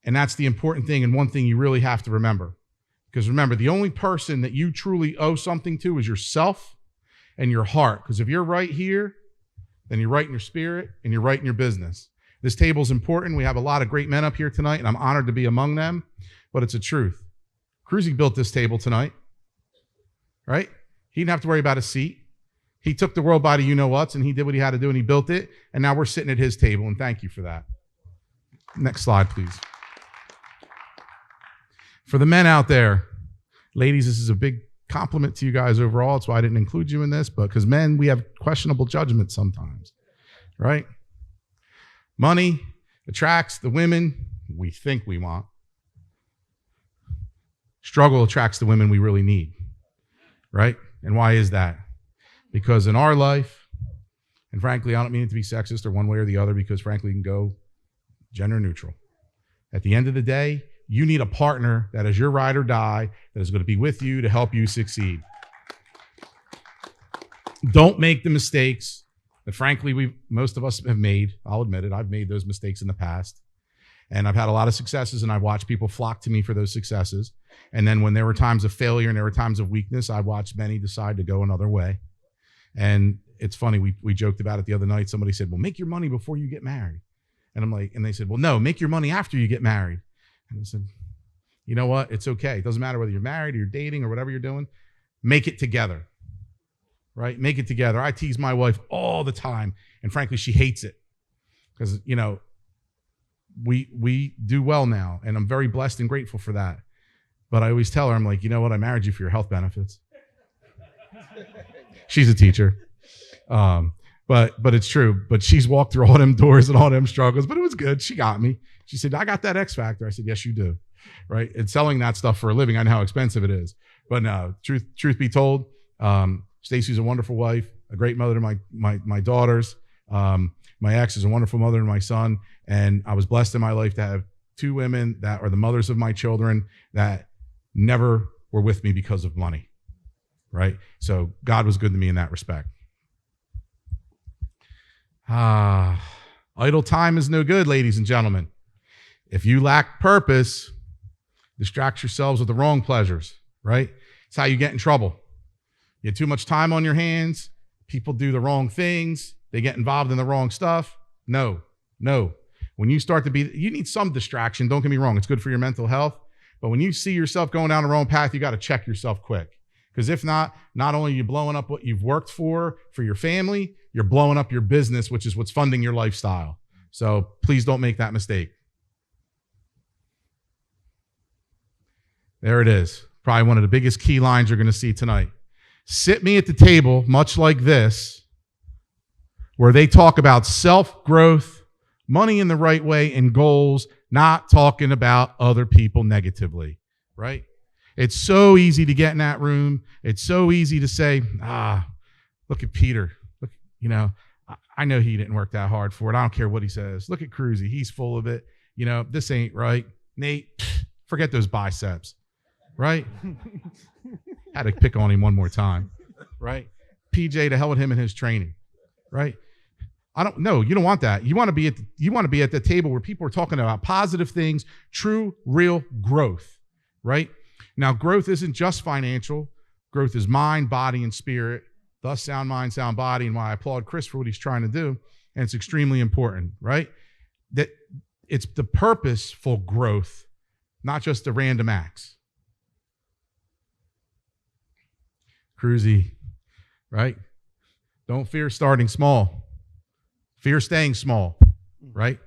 S4: and that's the important thing, and one thing you really have to remember. Because remember, the only person that you truly owe something to is yourself and your heart. Because if you're right here, then you're right in your spirit and you're right in your business. This table is important. We have a lot of great men up here tonight, and I'm honored to be among them, but it's a truth. Cruzy built this table tonight, right? He didn't have to worry about a seat. He took the world by the you-know-whats, and he did what he had to do, and he built it, and now we're sitting at his table, and thank you for that. Next slide, please. For the men out there, ladies, this is a big compliment to you guys overall. That's why I didn't include you in this, but because men, we have questionable judgment sometimes, right? Money attracts the women we think we want. Struggle attracts the women we really need, right? And why is that? Because in our life, and frankly, I don't mean it to be sexist or one way or the other, because frankly, you can go gender neutral. At the end of the day, you need a partner that is your ride or die, that is going to be with you to help you succeed. Don't make the mistakes that frankly most of us have made. I'll admit it. I've made those mistakes in the past. And I've had a lot of successes, and I've watched people flock to me for those successes. And then when there were times of failure and there were times of weakness, I watched many decide to go another way. And it's funny, we joked about it the other night. Somebody said, well, make your money before you get married. And I'm like, and they said, well, no, make your money after you get married. And I said, you know what? It's okay. It doesn't matter whether you're married or you're dating or whatever you're doing. Make it together, right? Make it together. I tease my wife all the time, and frankly, she hates it because, you know, we do well now, and I'm very blessed and grateful for that. But I always tell her, I'm like, you know what? I married you for your health benefits. She's a teacher. But it's true. But she's walked through all them doors and all them struggles, but it was good. She got me. She said, I got that X factor. I said, yes, you do. Right. And selling that stuff for a living, I know how expensive it is. But no, truth be told, Stacy's a wonderful wife, a great mother to my daughters. My ex is a wonderful mother to my son. And I was blessed in my life to have two women that are the mothers of my children that never were with me because of money, right? So God was good to me in that respect. Idle time is no good, ladies and gentlemen. If you lack purpose, distract yourselves with the wrong pleasures, right? It's how you get in trouble. You have too much time on your hands. People do the wrong things. They get involved in the wrong stuff. No. When you start to you need some distraction. Don't get me wrong. It's good for your mental health. But when you see yourself going down the wrong path, you got to check yourself quick. Because if not only are you blowing up what you've worked for your family, you're blowing up your business, which is what's funding your lifestyle. So please don't make that mistake. There it is. Probably one of the biggest key lines you're going to see tonight. Sit me at the table, much like this, where they talk about self-growth, money in the right way, and goals, not talking about other people negatively, right? It's so easy to get in that room. It's so easy to say, look at Peter. Look, I know he didn't work that hard for it. I don't care what he says. Look at Cruzy. He's full of it. This ain't right. Nate, forget those biceps, right? Had to pick on him one more time, right? PJ, to hell with him and his training, right? I don't know. You don't want that. You want to be at the table where people are talking about positive things, true, real growth, right? Now, growth isn't just financial. Growth is mind, body, and spirit. Thus, sound mind, sound body, and why I applaud Chris for what he's trying to do. And it's extremely important, right? That it's the purposeful growth, not just the random acts. Cruzy, right? Don't fear starting small. Fear staying small, right?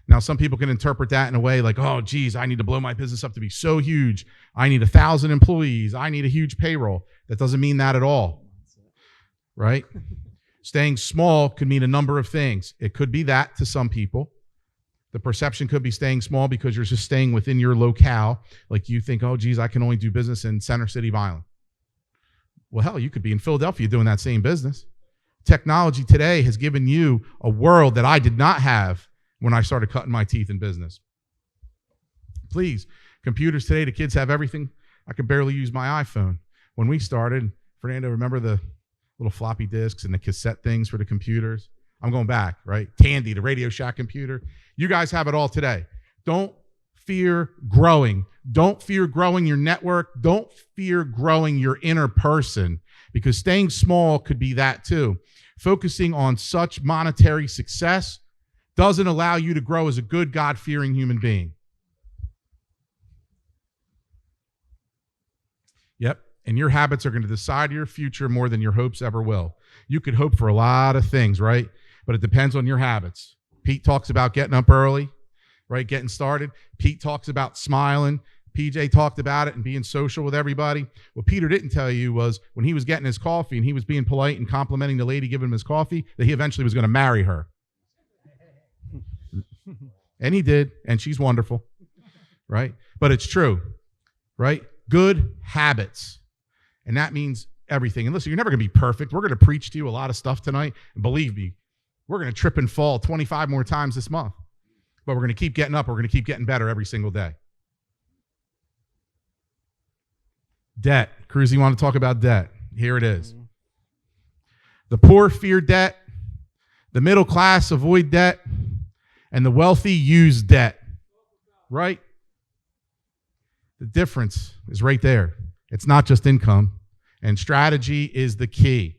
S4: Now, some people can interpret that in a way like, oh, geez, I need to blow my business up to be so huge. I need 1,000 employees. I need a huge payroll. That doesn't mean that at all, right? Staying small could mean a number of things. It could be that to some people. The perception could be staying small because you're just staying within your locale. Like you think, oh, geez, I can only do business in Center City, Vineland. Well, hell, you could be in Philadelphia doing that same business. Technology today has given you a world that I did not have when I started cutting my teeth in business. Please, computers today, the kids have everything. I could barely use my iPhone. When we started, Fernando, remember the little floppy disks and the cassette things for the computers? I'm going back, right? Tandy, the Radio Shack computer. You guys have it all today. Don't fear growing. Don't fear growing your network. Don't fear growing your inner person, because staying small could be that too. Focusing on such monetary success doesn't allow you to grow as a good, God-fearing human being. Yep, and your habits are going to decide your future more than your hopes ever will. You could hope for a lot of things, right? But it depends on your habits. Pete talks about getting up early, right? Getting started. Pete talks about smiling. PJ talked about it and being social with everybody. What Peter didn't tell you was when he was getting his coffee and he was being polite and complimenting the lady giving him his coffee, that he eventually was going to marry her. And he did, and she's wonderful, right? But it's true, right? Good habits. And that means everything. And listen, you're never going to be perfect. We're going to preach to you a lot of stuff tonight. And believe me, we're going to trip and fall 25 more times this month. But we're going to keep getting up. We're going to keep getting better every single day. Debt. Cruz, you want to talk about debt? Here it is. The poor fear debt. The middle class avoid debt. And the wealthy use debt. Right? The difference is right there. It's not just income. And strategy is the key.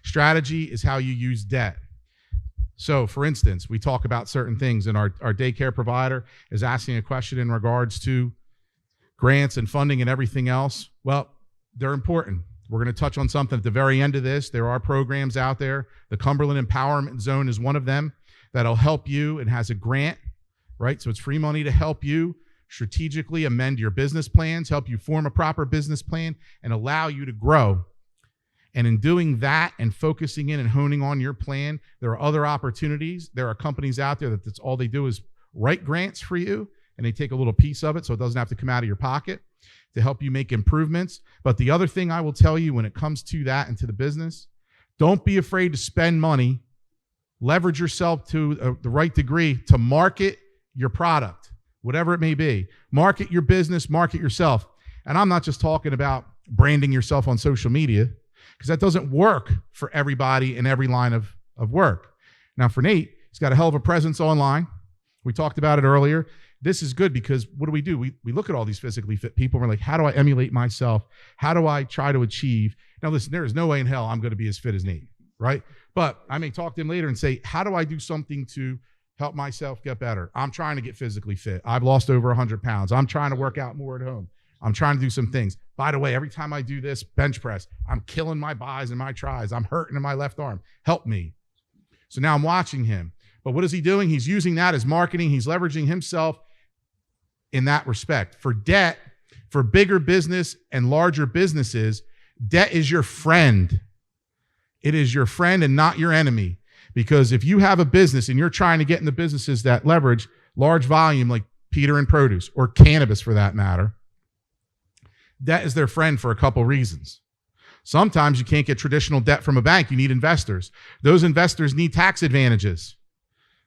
S4: Strategy is how you use debt. So, for instance, we talk about certain things, and our daycare provider is asking a question in regards to grants and funding and everything else. Well, they're important. We're going to touch on something at the very end of this. There are programs out there. The Cumberland Empowerment Zone is one of them that'll help you and has a grant, right? So it's free money to help you strategically amend your business plans, help you form a proper business plan, and allow you to grow. And in doing that and focusing in and honing on your plan, there are other opportunities. There are companies out there that's all they do is write grants for you, and they take a little piece of it so it doesn't have to come out of your pocket to help you make improvements. But the other thing I will tell you when it comes to that and to the business, don't be afraid to spend money. Leverage yourself to the right degree to market your product, whatever it may be. Market your business, market yourself. And I'm not just talking about branding yourself on social media, because that doesn't work for everybody in every line of work. Now, for Nate, he's got a hell of a presence online. We talked about it earlier. This is good because what do? We look at all these physically fit people. And we're like, how do I emulate myself? How do I try to achieve? Now, listen, there is no way in hell I'm going to be as fit as Nate, right? But I may talk to him later and say, how do I do something to help myself get better? I'm trying to get physically fit. I've lost over 100 pounds. I'm trying to work out more at home. I'm trying to do some things. By the way, every time I do this bench press, I'm killing my bis and my tris. I'm hurting in my left arm. Help me. So now I'm watching him. But what is he doing? He's using that as marketing. He's leveraging himself in that respect. For debt, for bigger business and larger businesses, debt is your friend. It is your friend and not your enemy. Because if you have a business and you're trying to get into businesses that leverage large volume like Peter and produce or cannabis for that matter, debt is their friend for a couple reasons. Sometimes you can't get traditional debt from a bank. You need investors. Those investors need tax advantages,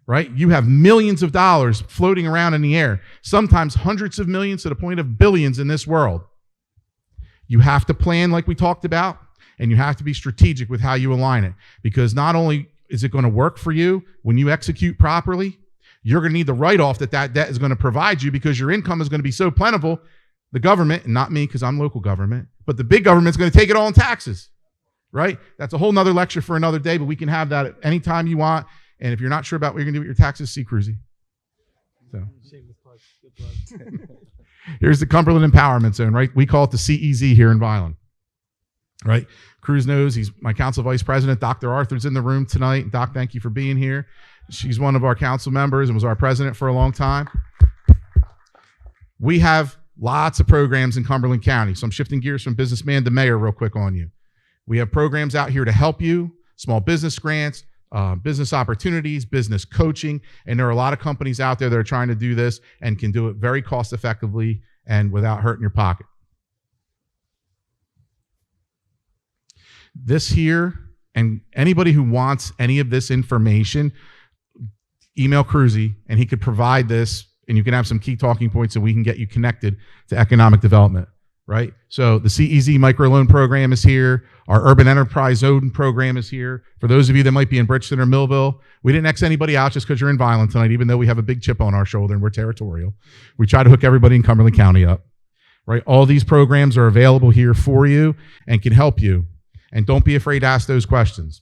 S4: right? You have millions of dollars floating around in the air, sometimes hundreds of millions to the point of billions in this world. You have to plan like we talked about, and you have to be strategic with how you align it, because not only is it going to work for you when you execute properly, you're going to need the write-off that debt is going to provide you, because your income is going to be so plentiful. The government, and not me because I'm local government, but the big government's going to take it all in taxes, right? That's a whole nother lecture for another day, but we can have that at any time you want. And if you're not sure about what you're going to do with your taxes, see Cruzy. So here's the Cumberland Empowerment Zone, right? We call it the CEZ here in Vineland, right? Cruz knows he's my council vice president. Dr. Arthur's in the room tonight. Doc, thank you for being here. She's one of our council members and was our president for a long time. We have lots of programs in Cumberland County. So I'm shifting gears from businessman to mayor real quick on you. We have programs out here to help you, small business grants, business opportunities, business coaching, and there are a lot of companies out there that are trying to do this and can do it very cost effectively and without hurting your pocket. This here, and anybody who wants any of this information, email Cruzy and he could provide this, and you can have some key talking points and we can get you connected to economic development, right? So the CEZ microloan program is here. Our urban enterprise zone program is here. For those of you that might be in Bridgeton or Millville, we didn't X anybody out just because you're in Vineland tonight, even though we have a big chip on our shoulder and we're territorial. We try to hook everybody in Cumberland County up, right? All these programs are available here for you and can help you. And don't be afraid to ask those questions.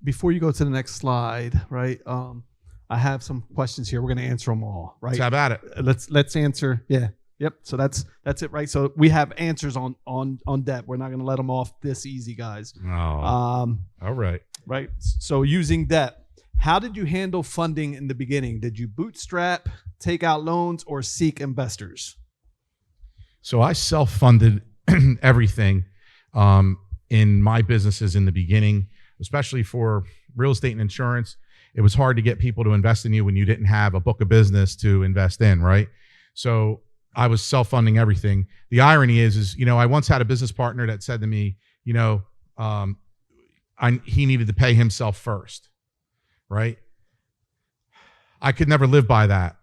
S1: Before you go to the next slide, right? I have some questions here. We're going to answer them all, right?
S4: Let's have at it.
S1: Let's answer. Yeah. Yep. So that's it, right? So we have answers on debt. We're not going to let them off this easy, guys.
S4: Oh, all right.
S1: Right. So using debt, how did you handle funding in the beginning? Did you bootstrap, take out loans, or seek investors?
S4: So I self-funded everything in my businesses in the beginning, especially for real estate and insurance. It was hard to get people to invest in you when you didn't have a book of business to invest in, right? So I was self-funding everything. The irony is, you know, I once had a business partner that said to me, you know, he needed to pay himself first, right? I could never live by that.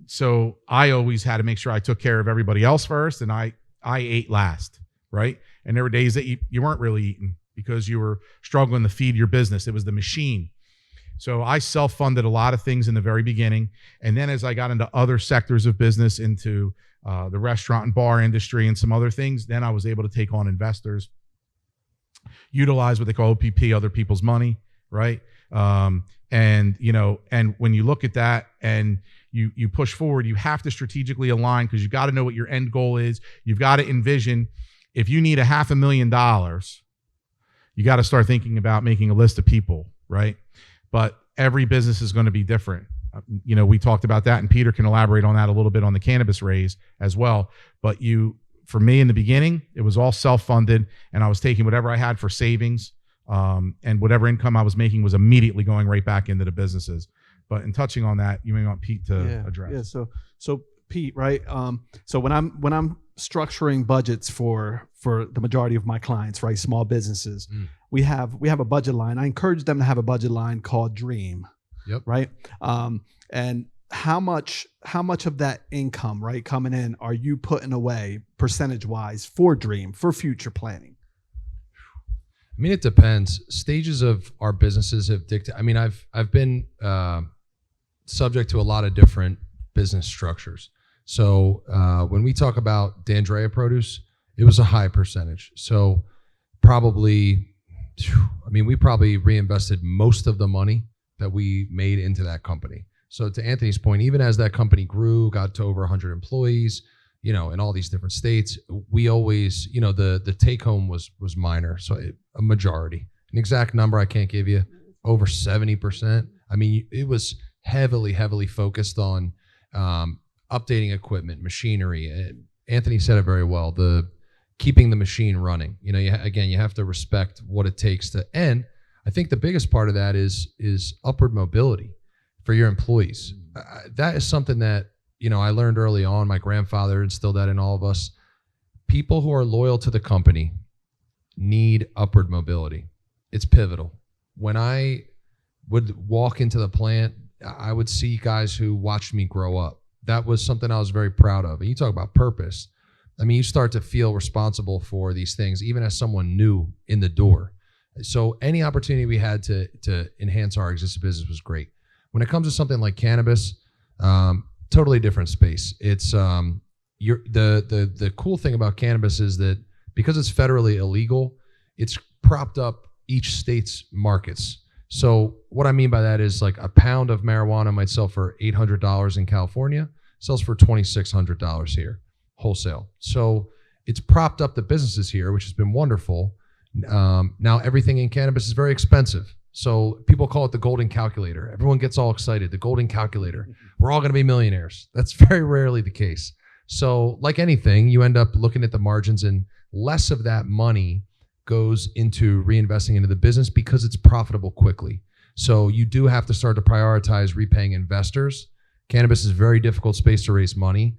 S4: So I always had to make sure I took care of everybody else first, and I ate last, right? And there were days that you weren't really eating because you were struggling to feed your business. It was the machine. So I self-funded a lot of things in the very beginning. And then as I got into other sectors of business, into the restaurant and bar industry and some other things, then I was able to take on investors, utilize what they call OPP, other people's money, right? And, you know, and when you look at that and you push forward, you have to strategically align, because you got to know what your end goal is. You've got to envision, if you need $500,000, you got to start thinking about making a list of people, right? But every business is going to be different. You know, we talked about that, and Peter can elaborate on that a little bit on the cannabis raise as well. But for me in the beginning, it was all self-funded, and I was taking whatever I had for savings, and whatever income I was making was immediately going right back into the businesses. But in touching on that, you may want Pete to address.
S1: Yeah. So Pete, right? So when I'm structuring budgets for the majority of my clients, right, small businesses, we have a budget line. I encourage them to have a budget line called Dream.
S5: Yep.
S1: Right. And how much of that income, right, coming in, are you putting away percentage wise for Dream, for future planning?
S5: I mean, it depends. Stages of our businesses have dictated. I mean, I've been subject to a lot of different business structures. So when we talk about D'Andrea Produce, it was a high percentage. So probably, I mean, we probably reinvested most of the money that we made into that company. So to Anthony's point, even as that company grew, got to over 100 employees, you know, in all these different states, we always, you know, the take home was minor. So a majority, an exact number I can't give you, over 70%. I mean, it was heavily focused on updating equipment, machinery. Anthony said it very well, keeping the machine running. You know, you have to respect what it takes to, and I think the biggest part of that is upward mobility for your employees. That is something that, you know, I learned early on. My grandfather instilled that in all of us. People who are loyal to the company need upward mobility. It's pivotal. When I would walk into the plant, I would see guys who watched me grow up. That was something I was very proud of. And you talk about purpose. I mean, you start to feel responsible for these things, even as someone new in the door. So any opportunity we had to enhance our existing business was great. When it comes to something like cannabis, totally different space. It's the cool thing about cannabis is that because it's federally illegal, it's propped up each state's markets. So what I mean by that is like a pound of marijuana might sell for $800 in California, sells for $2,600 here, wholesale. So it's propped up the businesses here, which has been wonderful. Now everything in cannabis is very expensive. So people call it the golden calculator. Everyone gets all excited. The golden calculator. We're all going to be millionaires. That's very rarely the case. So like anything, you end up looking at the margins, and less of that money goes into reinvesting into the business because it's profitable quickly. So you do have to start to prioritize repaying investors. Cannabis is a very difficult space to raise money.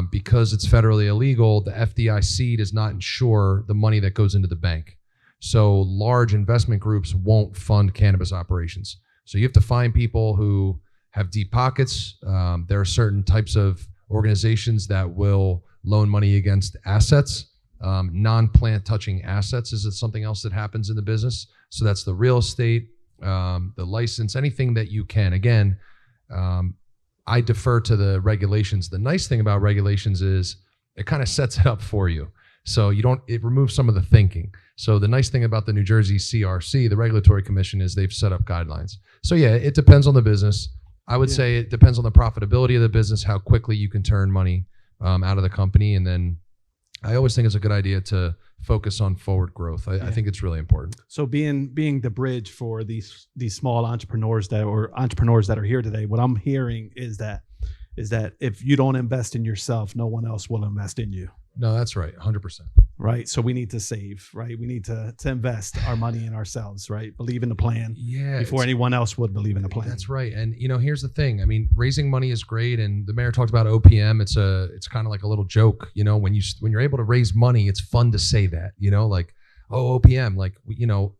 S5: Because it's federally illegal, the FDIC does not insure the money that goes into the bank. So large investment groups won't fund cannabis operations. So you have to find people who have deep pockets. There are certain types of organizations that will loan money against assets. Non-plant touching assets is something else that happens in the business. So that's the real estate, the license, anything that you can. Again, I defer to the regulations. The nice thing about regulations is it kind of sets it up for you. So it removes some of the thinking. So the nice thing about the New Jersey CRC, the Regulatory Commission, is they've set up guidelines. So yeah, it depends on the business. I would say it depends on the profitability of the business, how quickly you can turn money out of the company. And then I always think it's a good idea to focus on forward growth. I think it's really important.
S1: So being the bridge for these small entrepreneurs that are here today, what I'm hearing is that if you don't invest in yourself, no one else will invest in you.
S5: No, that's right. 100%.
S1: Right. So we need to save, right? We need to invest our money in ourselves, right? Believe in the plan before anyone else would believe in the plan.
S5: That's right. And here's the thing. I mean, raising money is great. And the mayor talked about OPM. It's kind of like a little joke, when you're able to raise money, it's fun to say that, like, oh, OPM, like,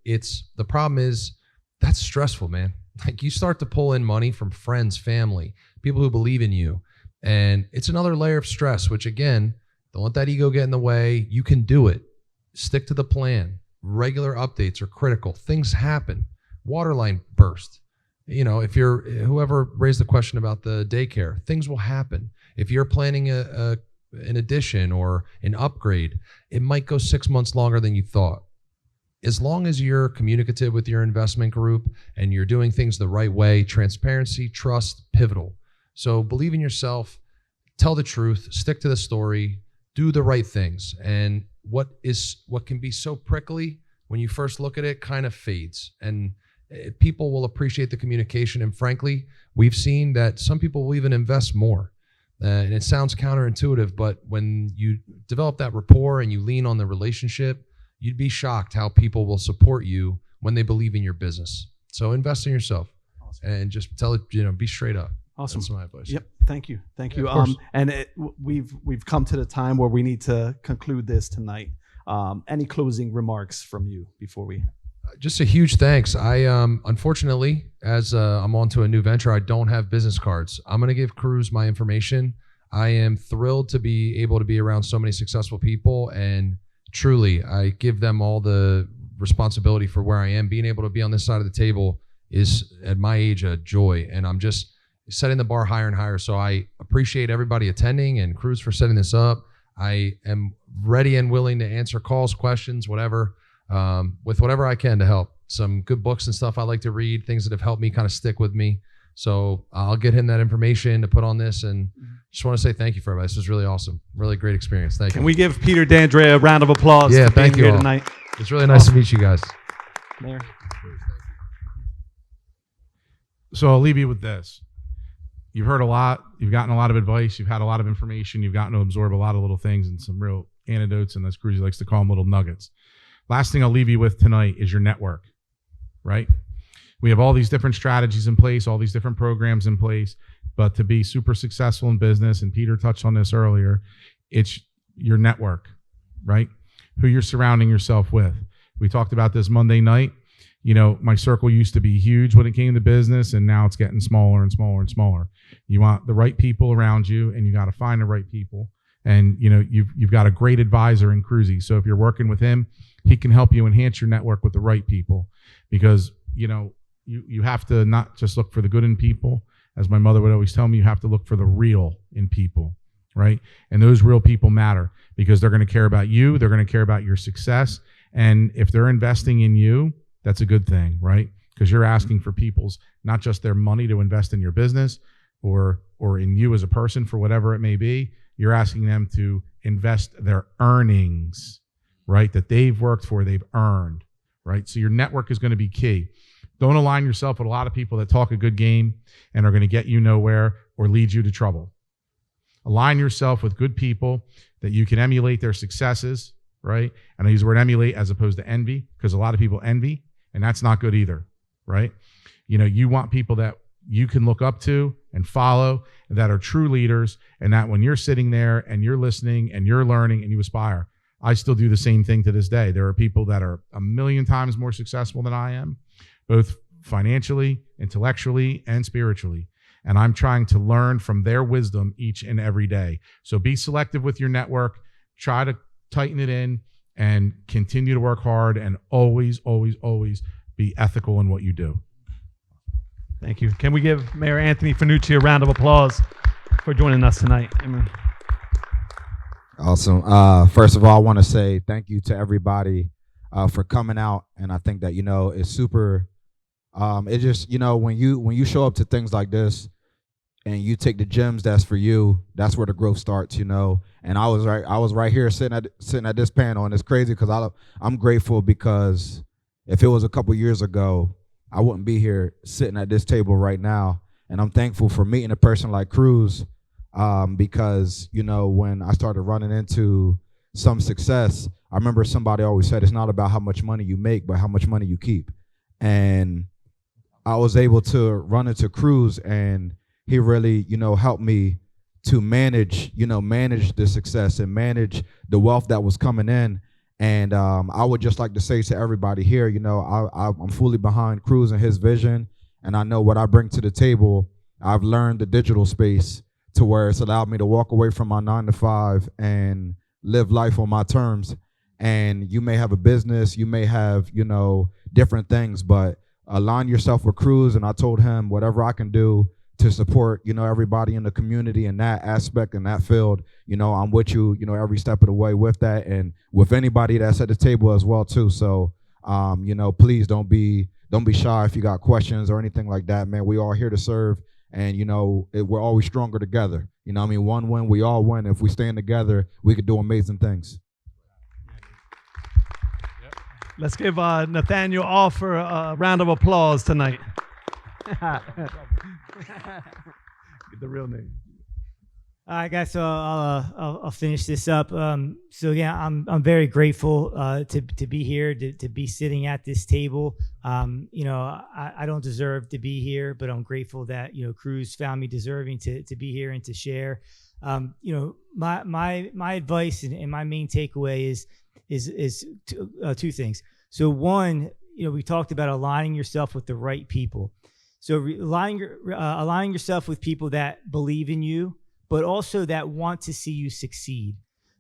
S5: it's, the problem is that's stressful, man. Like you start to pull in money from friends, family, people who believe in you. And it's another layer of stress, which again, don't let that ego get in the way. You can do it. Stick to the plan. Regular updates are critical. Things happen. Water line burst. If you're whoever raised the question about the daycare, things will happen. If you're planning an addition or an upgrade, it might go 6 months longer than you thought. As long as you're communicative with your investment group and you're doing things the right way, transparency, trust, pivotal. So believe in yourself, tell the truth, stick to the story, do the right things. And what can be so prickly when you first look at it kind of fades. And people will appreciate the communication. And frankly, we've seen that some people will even invest more. And it sounds counterintuitive, but when you develop that rapport and you lean on the relationship, you'd be shocked how people will support you when they believe in your business. So invest in yourself. Awesome. And just tell it, be straight up.
S1: Awesome.
S5: That's my advice.
S1: Yep. Thank you. And we've come to the time where we need to conclude this tonight. Any closing remarks from you before we?
S5: Just a huge thanks. I unfortunately, as I'm on to a new venture, I don't have business cards. I'm gonna give Cruz my information. I am thrilled to be able to be around so many successful people, and truly, I give them all the responsibility for where I am. Being able to be on this side of the table is, at my age, a joy, and I'm just setting the bar higher and higher. So I appreciate everybody attending and Cruz for setting this up. I am ready and willing to answer calls, questions, whatever, with whatever I can to help. Some good books and stuff I like to read, things that have helped me kind of stick with me. So I'll get him that information to put on this, and just want to say thank you for everybody. This was really awesome. Really great experience. Thank you.
S1: Can we give Peter D'Andrea a round of applause
S5: Yeah,
S1: for being
S5: thank you
S1: here
S5: all.
S1: tonight?
S5: It's really nice to meet you guys.
S1: Mayor.
S4: So I'll leave you with this. You've heard a lot. You've gotten a lot of advice. You've had a lot of information. You've gotten to absorb a lot of little things and some real antidotes, and as Cruzy likes to call them, little nuggets. Last thing I'll leave you with tonight is your network, right? We have all these different strategies in place, all these different programs in place, but to be super successful in business, and Peter touched on this earlier, it's your network, right? Who you're surrounding yourself with. We talked about this Monday night. You know, my circle used to be huge when it came to business, and now it's getting smaller and smaller and smaller. You want the right people around you, and you got to find the right people. And, you know, you've got a great advisor in Cruzy. So if you're working with him, he can help you enhance your network with the right people, because, you know, you have to not just look for the good in people. As my mother would always tell me, you have to look for the real in people, right? And those real people matter because they're going to care about you. They're going to care about your success. And if they're investing in you, that's a good thing, right? Because you're asking for people's, not just their money to invest in your business or in you as a person for whatever it may be. You're asking them to invest their earnings, right? That they've worked for, they've earned, right? So your network is going to be key. Don't align yourself with a lot of people that talk a good game and are going to get you nowhere or lead you to trouble. Align yourself with good people that you can emulate their successes, right? And I use the word emulate as opposed to envy, because a lot of people envy, and that's not good either, right? You know, you want people that you can look up to and follow, and that are true leaders, and that when you're sitting there and you're listening and you're learning and you aspire. I still do the same thing to this day. There are people that are a million times more successful than I am, both financially, intellectually, and spiritually. And I'm trying to learn from their wisdom each and every day. So be selective with your network, try to tighten it in, and continue to work hard, and always, always, always be ethical in what you do.
S1: Thank you. Can we give Mayor Anthony Fanucci a round of applause for joining us tonight? Amen.
S3: Awesome. First of all, I want to say thank you to everybody for coming out. And I think that, you know, it's super, it just, you know, when you show up to things like this and you take the gems that's for you, that's where the growth starts, you know. And I was right here sitting at this panel, and it's crazy because I'm grateful, because if it was a couple years ago, I wouldn't be here sitting at this table right now. And I'm thankful for meeting a person like Cruz, because, you know, when I started running into some success, I remember somebody always said, it's not about how much money you make, but how much money you keep. And I was able to run into Cruz, and he really, you know, helped me to manage the success and manage the wealth that was coming in. And I would just like to say to everybody here, you know, I'm fully behind Cruz and his vision, and I know what I bring to the table. I've learned the digital space to where it's allowed me to walk away from my 9-to-5 and live life on my terms. And you may have a business, you may have, you know, different things, but align yourself with Cruz. And I told him whatever I can do to support, you know, everybody in the community in that aspect, in that field, you know, I'm with you, you know, every step of the way with that, and with anybody that's at the table as well too. So, you know, please don't be shy if you got questions or anything like that, man. We all here to serve, and, you know, we're always stronger together. You know what I mean? One win, we all win. If we stand together, we could do amazing things.
S1: Let's give Nathaniel Offer a round of applause tonight. Get the real name.
S2: All right, guys. So I'll finish this up. So yeah, I'm very grateful to be here, to be sitting at this table. You know, I don't deserve to be here, but I'm grateful that, you know, Cruz found me deserving to be here and to share. You know, my advice and my main takeaway is two things. So one, we talked about aligning yourself with the right people. So aligning yourself with people that believe in you, but also that want to see you succeed.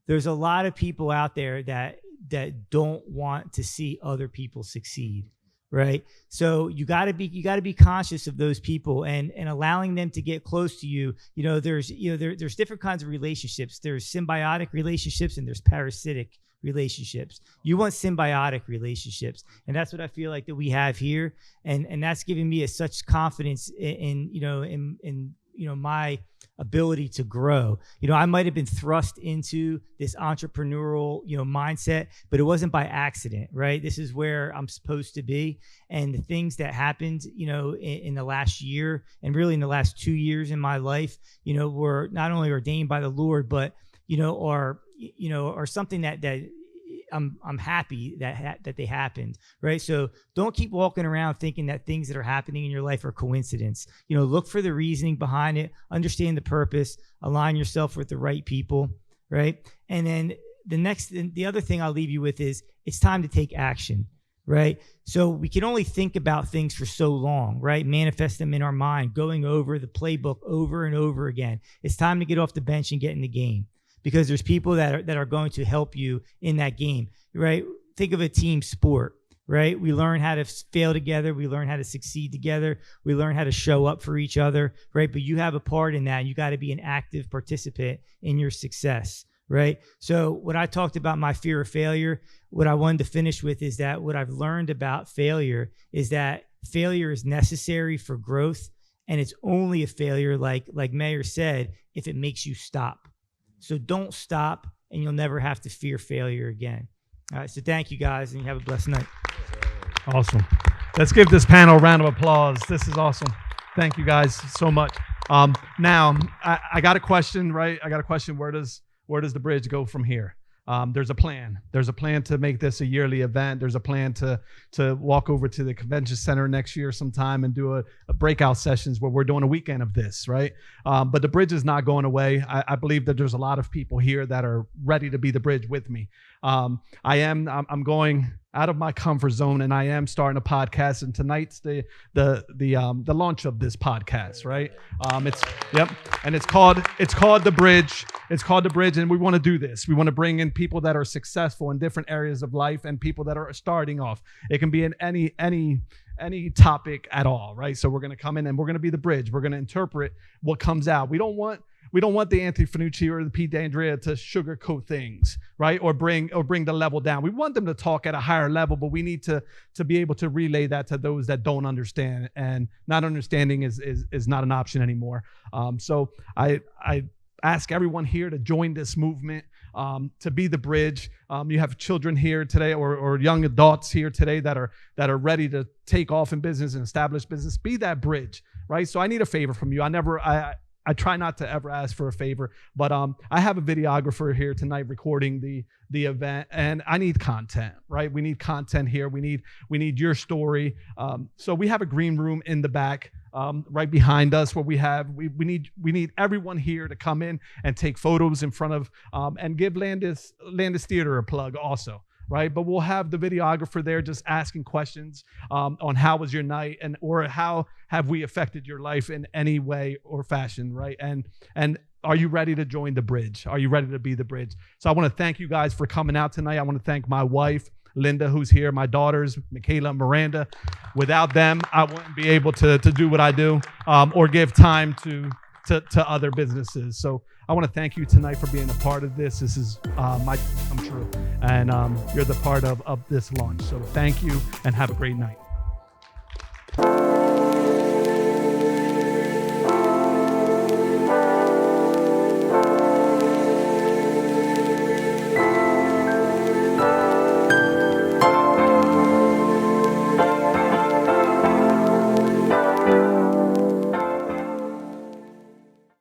S2: There's a lot of people out there that don't want to see other people succeed, right? So you got to be conscious of those people and allowing them to get close to you. There's different kinds of relationships. There's symbiotic relationships and there's parasitic relationships. You want symbiotic relationships, and that's what I feel like that we have here, and that's giving me such confidence in my ability to grow. I might have been thrust into this entrepreneurial, mindset, but it wasn't by accident, right? This is where I'm supposed to be. And the things that happened, in the last year and really in the last 2 years in my life, were not only ordained by the Lord, but, are something that I'm happy that they happened, right? So don't keep walking around thinking that things that are happening in your life are coincidence. Look for the reasoning behind it, understand the purpose, align yourself with the right people, right? And then the other thing I'll leave you with is it's time to take action, right? So we can only think about things for so long, right? Manifest them in our mind, going over the playbook over and over again. It's time to get off the bench and get in the game, because there's people that are going to help you in that game, right? Think of a team sport, right? We learn how to fail together. We learn how to succeed together. We learn how to show up for each other, right? But you have a part in that, and you got to be an active participant in your success, right? So what I talked about, my fear of failure, what I wanted to finish with is that what I've learned about failure is that failure is necessary for growth, and it's only a failure, like Mayor said, if it makes you stop. So don't stop, and you'll never have to fear failure again. All right, so thank you guys, and you have a blessed night.
S1: Awesome. Let's give this panel a round of applause. This is awesome. Thank you guys so much. Now, I got a question, right? I got a question. Where does the bridge go from here? There's a plan. There's a plan to make this a yearly event. There's a plan to walk over to the convention center next year sometime and do a breakout sessions where we're doing a weekend of this, right? But the bridge is not going away. I believe that there's a lot of people here that are ready to be the bridge with me. I'm going out of my comfort zone, and I am starting a podcast. And tonight's the launch of this podcast, right? And it's called The Bridge. It's called The Bridge, and we want to do this. We want to bring in people that are successful in different areas of life and people that are starting off. It can be in any topic at all, right? So we're going to come in and we're going to be the bridge. We're going to interpret what comes out. We don't want the Anthony Fanucci or the Pete D'Andrea to sugarcoat things, right? Or bring the level down. We want them to talk at a higher level, but we need to be able to relay that to those that don't understand, and not understanding is not an option anymore. So I ask everyone here to join this movement, to be the bridge. You have children here today, or young adults here today that are ready to take off in business and establish business. Be that bridge, right? So I need a favor from you. I try not to ever ask for a favor, but I have a videographer here tonight recording the event, and I need content, right? We need content here. We need your story. So we have a green room in the back, right behind us, where we need everyone here to come in and take photos in front of and give Landis Theater a plug also. Right, but we'll have the videographer there just asking questions on how was your night, or how have we affected your life in any way or fashion, right? And are you ready to join the bridge? Are you ready to be the bridge? So I want to thank you guys for coming out tonight. I want to thank my wife, Linda, who's here, my daughters, Michaela and Miranda. Without them, I wouldn't be able to do what I do, or give time to other businesses. So I want to thank you tonight for being a part of this. This is my come true, and you're the part of this launch. So thank you, and have a great night.